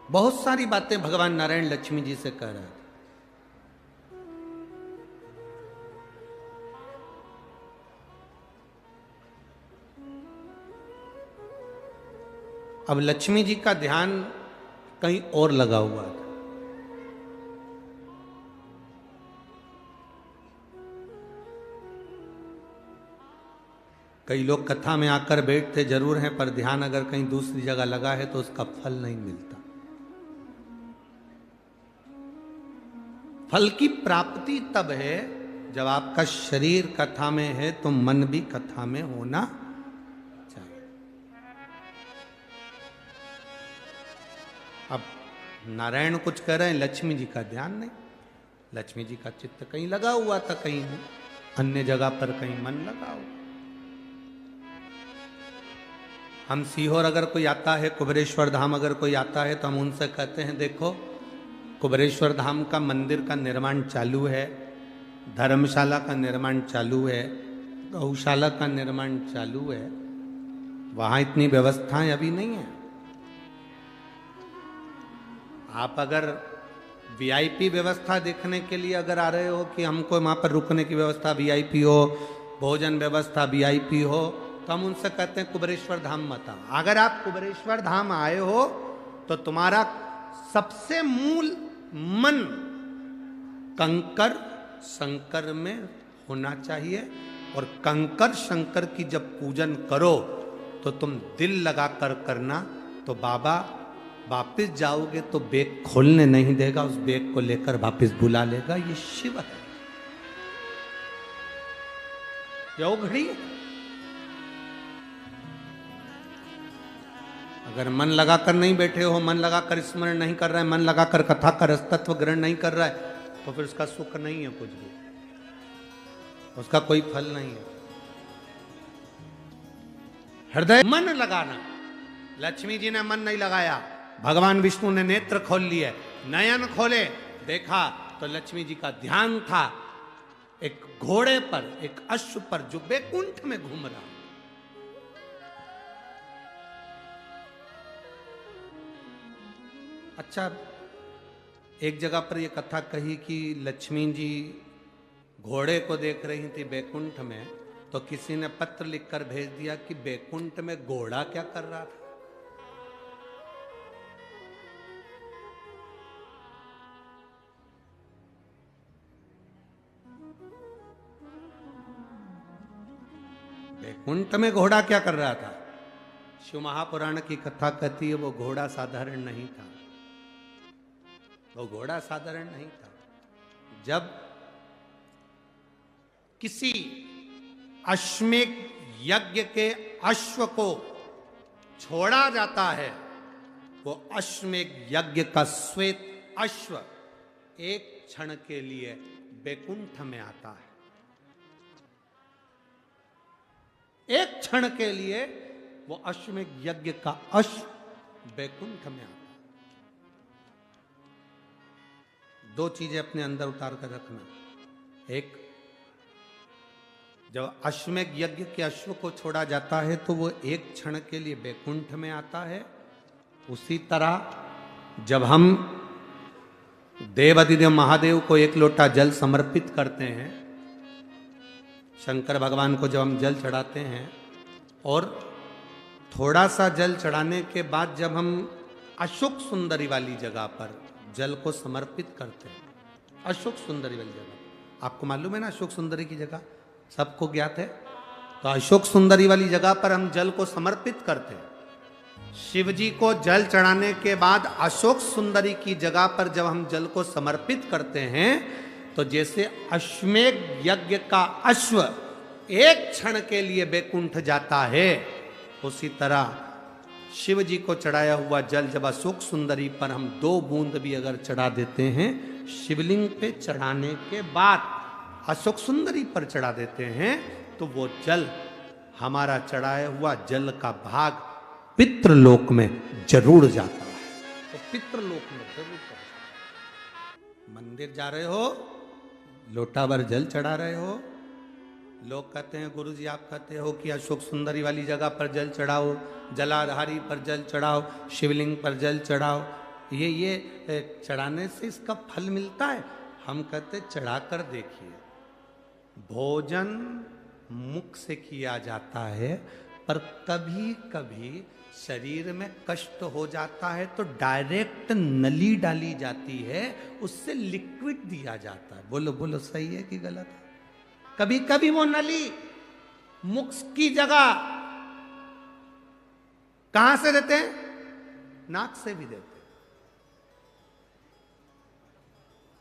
बहुत सारी बातें भगवान नारायण लक्ष्मी जी से कह रहे थे। अब लक्ष्मी जी का ध्यान कहीं और लगा हुआ था। कई लोग कथा में आकर बैठते जरूर हैं पर ध्यान अगर कहीं दूसरी जगह लगा है तो उसका फल नहीं मिलता। फल की प्राप्ति तब है जब आपका शरीर कथा में है तो मन भी कथा में होना चाहिए। अब नारायण कुछ कह रहे हैं, लक्ष्मी जी का ध्यान नहीं। लक्ष्मी जी का चित्त कहीं लगा हुआ था, कहीं अन्य जगह पर कहीं मन लगा हुआ। हम सीहोर अगर कोई आता है, कुबेरेश्वर धाम अगर कोई आता है तो हम उनसे कहते हैं देखो कुबेरेश्वर धाम का मंदिर का निर्माण चालू है, धर्मशाला का निर्माण चालू है, गौशाला का निर्माण चालू है, वहां इतनी व्यवस्थाएं अभी नहीं है। आप अगर वीआईपी व्यवस्था देखने के लिए अगर आ रहे हो कि हमको वहां पर रुकने की व्यवस्था वीआईपी हो, भोजन व्यवस्था वीआईपी हो, तो हम उनसे कहते हैं कुबेरेश्वर धाम मत आओ। अगर आप कुबेरेश्वर धाम आए हो तो तुम्हारा सबसे मूल मन कंकर शंकर में होना चाहिए, और कंकर शंकर की जब पूजन करो तो तुम दिल लगा कर करना, तो बाबा वापिस जाओगे तो बैग खोलने नहीं देगा, उस बैग को लेकर वापिस बुला लेगा। ये शिव है, यो घड़ी। अगर मन लगाकर नहीं बैठे हो, मन लगाकर स्मरण नहीं कर रहे हैं, मन लगाकर कथा का रसतत्व ग्रहण नहीं कर रहा है, तो फिर उसका सुख नहीं है, कुछ भी उसका कोई फल नहीं है। हृदय मन लगाना, लक्ष्मी जी ने मन नहीं लगाया, भगवान विष्णु ने नेत्र खोल लिए, नयन खोले, देखा तो लक्ष्मी जी का ध्यान था एक घोड़े पर, एक अश्व पर जो बैकुंठ में घूम रहा। अच्छा, एक जगह पर यह कथा कही कि लक्ष्मी जी घोड़े को देख रही थी बैकुंठ में, तो किसी ने पत्र लिखकर भेज दिया कि बैकुंठ में घोड़ा क्या कर रहा था। बैकुंठ में घोड़ा क्या कर रहा था? शिव महापुराण की कथा कहती है वो घोड़ा साधारण नहीं था, वो घोड़ा साधारण नहीं था। जब किसी अश्वमेध यज्ञ के अश्व को छोड़ा जाता है, वो अश्वमेध यज्ञ का श्वेत अश्व एक क्षण के लिए बैकुंठ में आता है। एक क्षण के लिए वो अश्वमेध यज्ञ का अश्व बैकुंठ में आता है। दो चीजें अपने अंदर उतार कर रखना। एक, जब अश्वमेध यज्ञ के अश्व को छोड़ा जाता है तो वो एक क्षण के लिए बैकुंठ में आता है। उसी तरह जब हम देवाधिदेव महादेव को एक लोटा जल समर्पित करते हैं, शंकर भगवान को जब हम जल चढ़ाते हैं और थोड़ा सा जल चढ़ाने के बाद जब हम अशोक सुंदरी वाली जगह पर जल को समर्पित करते हैं, अशोक सुंदरी वाली जगह आपको मालूम है ना, अशोक सुंदरी की जगह सबको ज्ञात है। तो अशोक सुंदरी वाली जगह पर हम जल को समर्पित करते हैं। शिव जी को जल चढ़ाने के बाद अशोक सुंदरी की जगह पर जब हम जल को समर्पित करते हैं तो जैसे अश्वमेध यज्ञ का अश्व एक क्षण के लिए बैकुंठ जाता है, उसी तरह शिव जी को चढ़ाया हुआ जल जब अशोक सुंदरी पर हम 2 बूंद भी अगर चढ़ा देते हैं, शिवलिंग पे चढ़ाने के बाद अशोक सुंदरी पर चढ़ा देते हैं, तो वो जल हमारा चढ़ाया हुआ जल का भाग पितृलोक में जरूर जाता है। तो पितृलोक में जरूर पहुंचता। मंदिर जा रहे हो, लोटा भर जल चढ़ा रहे हो, लोग कहते हैं गुरुजी आप कहते हो कि अशोक सुंदरी वाली जगह पर जल चढ़ाओ, जलाधारी पर जल चढ़ाओ, शिवलिंग पर जल चढ़ाओ, ये चढ़ाने से इसका फल मिलता है। हम कहते चढ़ा कर देखिए, भोजन मुख से किया जाता है, पर कभी कभी शरीर में कष्ट हो जाता है तो डायरेक्ट नली डाली जाती है, उससे लिक्विड दिया जाता है। बोलो बोलो सही है कि गलत है? कभी कभी वो नली मुख की जगह कहां से देते हैं? नाक से भी देते हैं।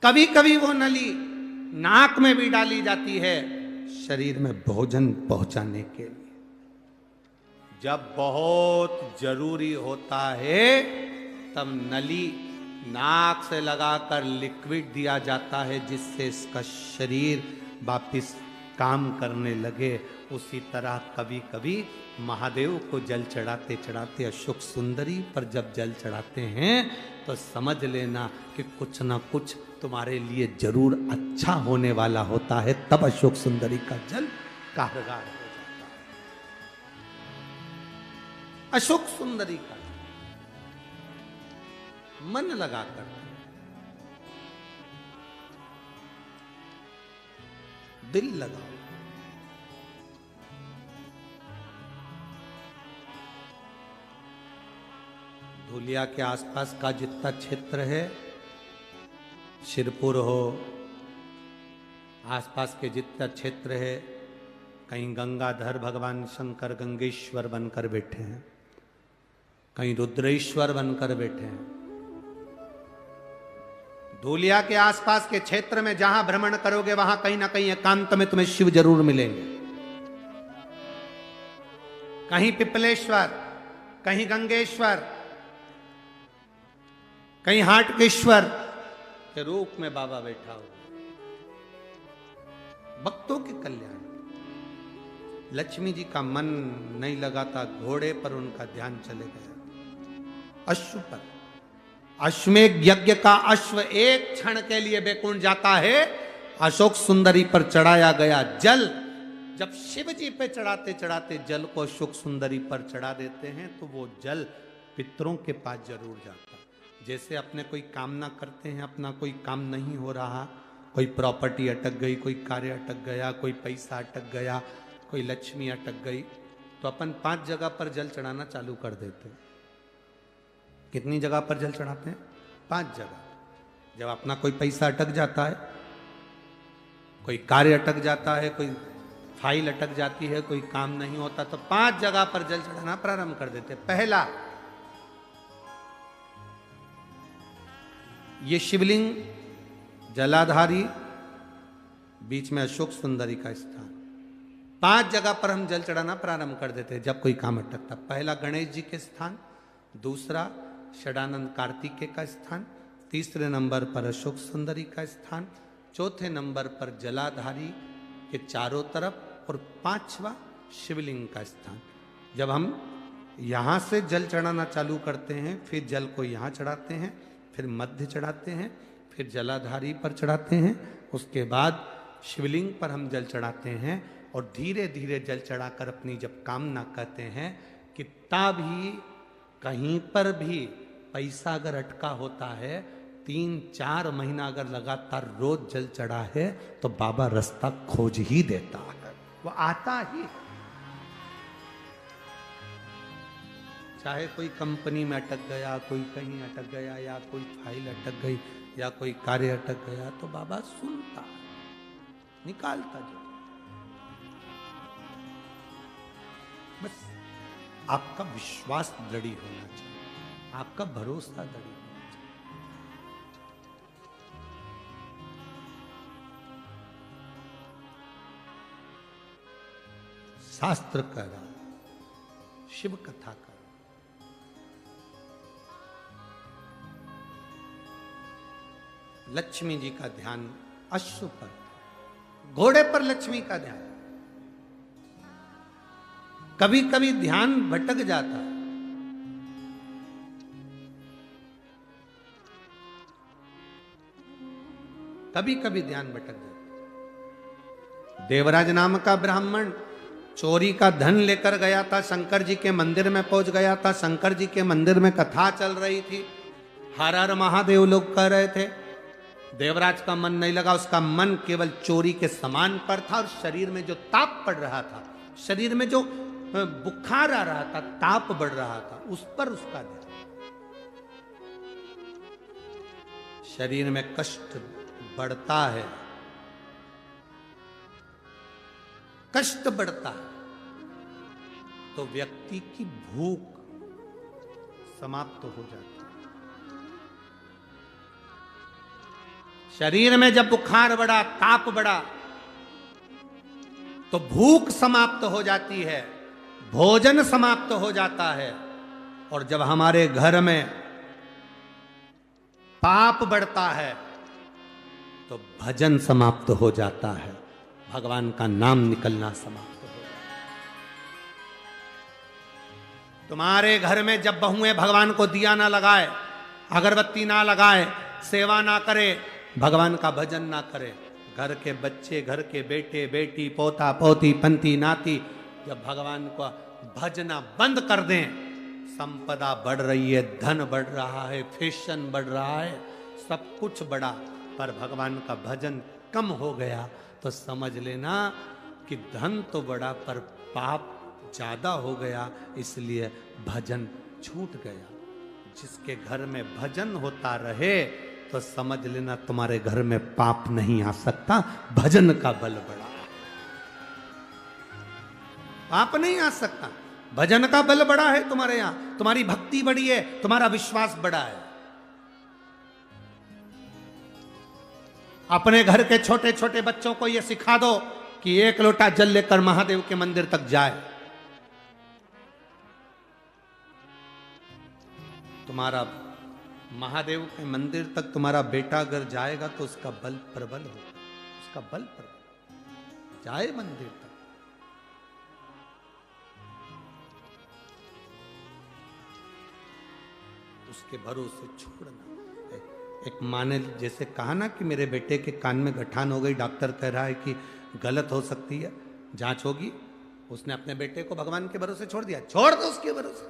कभी कभी वो नली नाक में भी डाली जाती है, शरीर में भोजन पहुंचाने के लिए। जब बहुत जरूरी होता है तब नली नाक से लगाकर लिक्विड दिया जाता है, जिससे इसका शरीर वापिस काम करने लगे। उसी तरह कभी कभी महादेव को जल चढ़ाते चढ़ाते अशोक सुंदरी पर जब जल चढ़ाते हैं तो समझ लेना कि कुछ ना कुछ तुम्हारे लिए जरूर अच्छा होने वाला होता है, तब अशोक सुंदरी का जल कारगर हो जाता है। अशोक सुंदरी का मन लगाकर दिल लगाओ। धूलिया के आसपास का जितना क्षेत्र है, शिरपुर हो, आसपास के जितना क्षेत्र है, कहीं गंगाधर भगवान शंकर गंगेश्वर बनकर बैठे हैं, कहीं रुद्रेश्वर बनकर बैठे हैं। धूलिया के आसपास के क्षेत्र में जहां भ्रमण करोगे वहां कहीं ना कहीं एकांत में तुम्हें शिव जरूर मिलेंगे। कहीं पिपलेश्वर, कहीं गंगेश्वर, कहीं हाटकेश्वर के रूप में बाबा बैठा हो, भक्तों के कल्याण। लक्ष्मी जी का मन नहीं लगाता घोड़े पर, उनका ध्यान चले गया अश्व पर। अश्वमेध यज्ञ का अश्व एक क्षण के लिए बैकुंठ जाता है। अशोक सुंदरी पर चढ़ाया गया जल जब शिव जी पे चढ़ाते चढ़ाते जल को अशोक सुंदरी पर चढ़ा देते हैं तो वो जल पितरों के पास जरूर जाता है। जैसे अपने कोई कामना करते हैं, अपना कोई काम नहीं हो रहा, कोई प्रॉपर्टी अटक गई, कोई कार्य अटक गया, कोई पैसा अटक गया, कोई लक्ष्मी अटक गई, तो अपन 5 जगह पर जल चढ़ाना चालू कर देते हैं। कितनी जगह पर जल चढ़ाते हैं? 5 जगह। जब अपना कोई पैसा अटक जाता है, कोई कार्य अटक जाता है, कोई फाइल अटक जाती है, कोई काम नहीं होता, तो 5 जगह पर जल चढ़ाना प्रारंभ कर देते। पहला, ये शिवलिंग जलाधारी, बीच में अशोक सुंदरी का स्थान, 5 जगह पर हम जल चढ़ाना प्रारंभ कर देते हैं जब कोई काम अटकता। पहला गणेश जी के स्थान, दूसरा षडानंद कार्तिकेय का स्थान, तीसरे नंबर पर अशोक सुंदरी का स्थान, चौथे नंबर पर जलाधारी के चारों तरफ और 5वां शिवलिंग का स्थान। जब हम यहाँ से जल चढ़ाना चालू करते हैं, फिर जल को यहाँ चढ़ाते हैं, फिर मध्य चढ़ाते हैं, फिर जलाधारी पर चढ़ाते हैं, उसके बाद शिवलिंग पर हम जल चढ़ाते हैं और धीरे धीरे जल चढ़ाकर अपनी जब कामना करते हैं, कितना भी कहीं पर भी पैसा अगर अटका होता है, 3-4 महीना अगर लगातार रोज जल चढ़ा है, तो बाबा रास्ता खोज ही देता है, वो आता ही। चाहे कोई कंपनी में अटक गया, कोई कहीं अटक गया, या कोई फाइल अटक गई, या कोई कार्य अटक गया, तो बाबा सुनता है, निकालता जो। बस आपका विश्वास दृढ़ होना चाहिए, आपका भरोसा दृढ़ होना चाहिए। शास्त्र कह रहा, शिव कथा कर, लक्ष्मी जी का ध्यान अश्व पर, घोड़े पर लक्ष्मी का ध्यान। कभी कभी ध्यान भटक जाता है, कभी कभी ध्यान भटक जाता है। देवराज नाम का ब्राह्मण चोरी का धन लेकर गया था, शंकर जी के मंदिर में पहुंच गया था। शंकर जी के मंदिर में कथा चल रही थी, हर हर महादेव लोग कह रहे थे। देवराज का मन नहीं लगा, उसका मन केवल चोरी के सामान पर था, और शरीर में जो ताप पड़ रहा था, शरीर में जो बुखार आ रहा था, ताप बढ़ रहा था, उस पर उसका ध्यान। शरीर में कष्ट बढ़ता है, कष्ट बढ़ता है, तो व्यक्ति की भूख समाप्त हो जाती है। शरीर में जब बुखार बढ़ा, ताप बढ़ा, तो भूख समाप्त हो जाती है, भोजन समाप्त हो जाता है। और जब हमारे घर में पाप बढ़ता है, तो भजन समाप्त हो जाता है, भगवान का नाम निकलना समाप्त हो जाता है। तुम्हारे घर में जब बहुएं भगवान को दिया ना लगाए, अगरबत्ती ना लगाए, सेवा ना करे, भगवान का भजन ना करे, घर के बच्चे, घर के बेटे बेटी, पोता पोती, पंती नाती जब भगवान को भजना बंद कर दें, संपदा बढ़ रही है, धन बढ़ रहा है, फैशन बढ़ रहा है, सब कुछ बढ़ा, पर भगवान का भजन कम हो गया, तो समझ लेना कि धन तो बढ़ा पर पाप ज्यादा हो गया, इसलिए भजन छूट गया। जिसके घर में भजन होता रहे, तो समझ लेना तुम्हारे घर में पाप नहीं आ सकता, भजन का बल बढ़ा। पाप नहीं आ सकता, भजन का बल बड़ा है तुम्हारे यहां, तुम्हारी भक्ति बड़ी है, तुम्हारा विश्वास बड़ा है। अपने घर के छोटे छोटे बच्चों को यह सिखा दो कि 1 लोटा जल लेकर महादेव के मंदिर तक जाए। तुम्हारा महादेव के मंदिर तक तुम्हारा बेटा अगर जाएगा, तो उसका बल प्रबल होगा, उसका बल प्रबल जाए मंदिर तक। उसके भरोसे छोड़ना। एक माँ ने जैसे कहा ना कि मेरे बेटे के कान में गठान हो गई, डॉक्टर कह रहा है कि गलत हो सकती है, जांच होगी। उसने अपने बेटे को भगवान के भरोसे छोड़ दिया, छोड़ दो उसके भरोसे।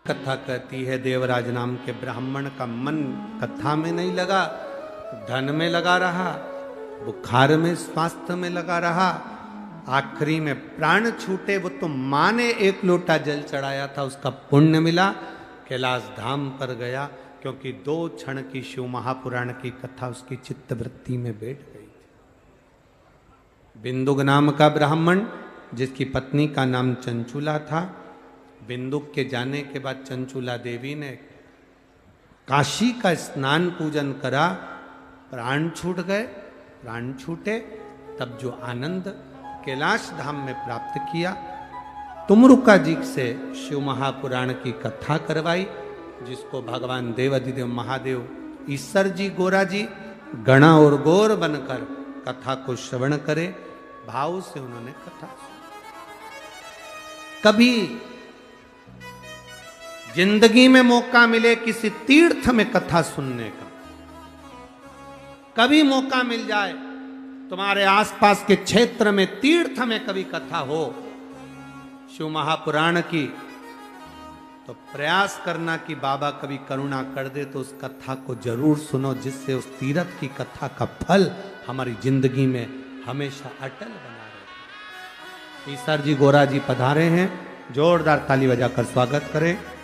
कथा कहती है देवराज नाम के ब्राह्मण का मन कथा में नहीं लगा, धन में लगा रहा, बुखार में, स्वास्थ्य में लगा रहा, आखिरी में प्राण छूटे। वो तो माँ ने 1 लोटा जल चढ़ाया था, उसका पुण्य मिला, कैलाश धाम पर गया, क्योंकि 2 क्षण की शिव महापुराण की कथा उसकी चित्तवृत्ति में बैठ गई थी। बिंदुक नाम का ब्राह्मण, जिसकी पत्नी का नाम चंचुला था, बिंदुक के जाने के बाद चंचुला देवी ने काशी का स्नान पूजन करा, प्राण छूट गए। प्राण छूटे तब जो आनंद कैलाश धाम में प्राप्त किया, तुमरुका जी से शिव महापुराण की कथा करवाई, जिसको भगवान देवाधिदेव महादेव ईश्वर जी, गोरा जी गणा और गौर बनकर कथा को श्रवण करे, भाव से उन्होंने कथा सुनी। कभी जिंदगी में मौका मिले किसी तीर्थ में कथा सुनने का, कभी मौका मिल जाए, तुम्हारे आसपास के क्षेत्र में तीर्थ में कभी कथा हो शिव महापुराण की, तो प्रयास करना कि बाबा कभी करुणा कर दे तो उस कथा को जरूर सुनो, जिससे उस तीरथ की कथा का फल हमारी जिंदगी में हमेशा अटल बना रहे। ईसर जी गोरा जी पधारे हैं, जोरदार ताली बजाकर स्वागत करें।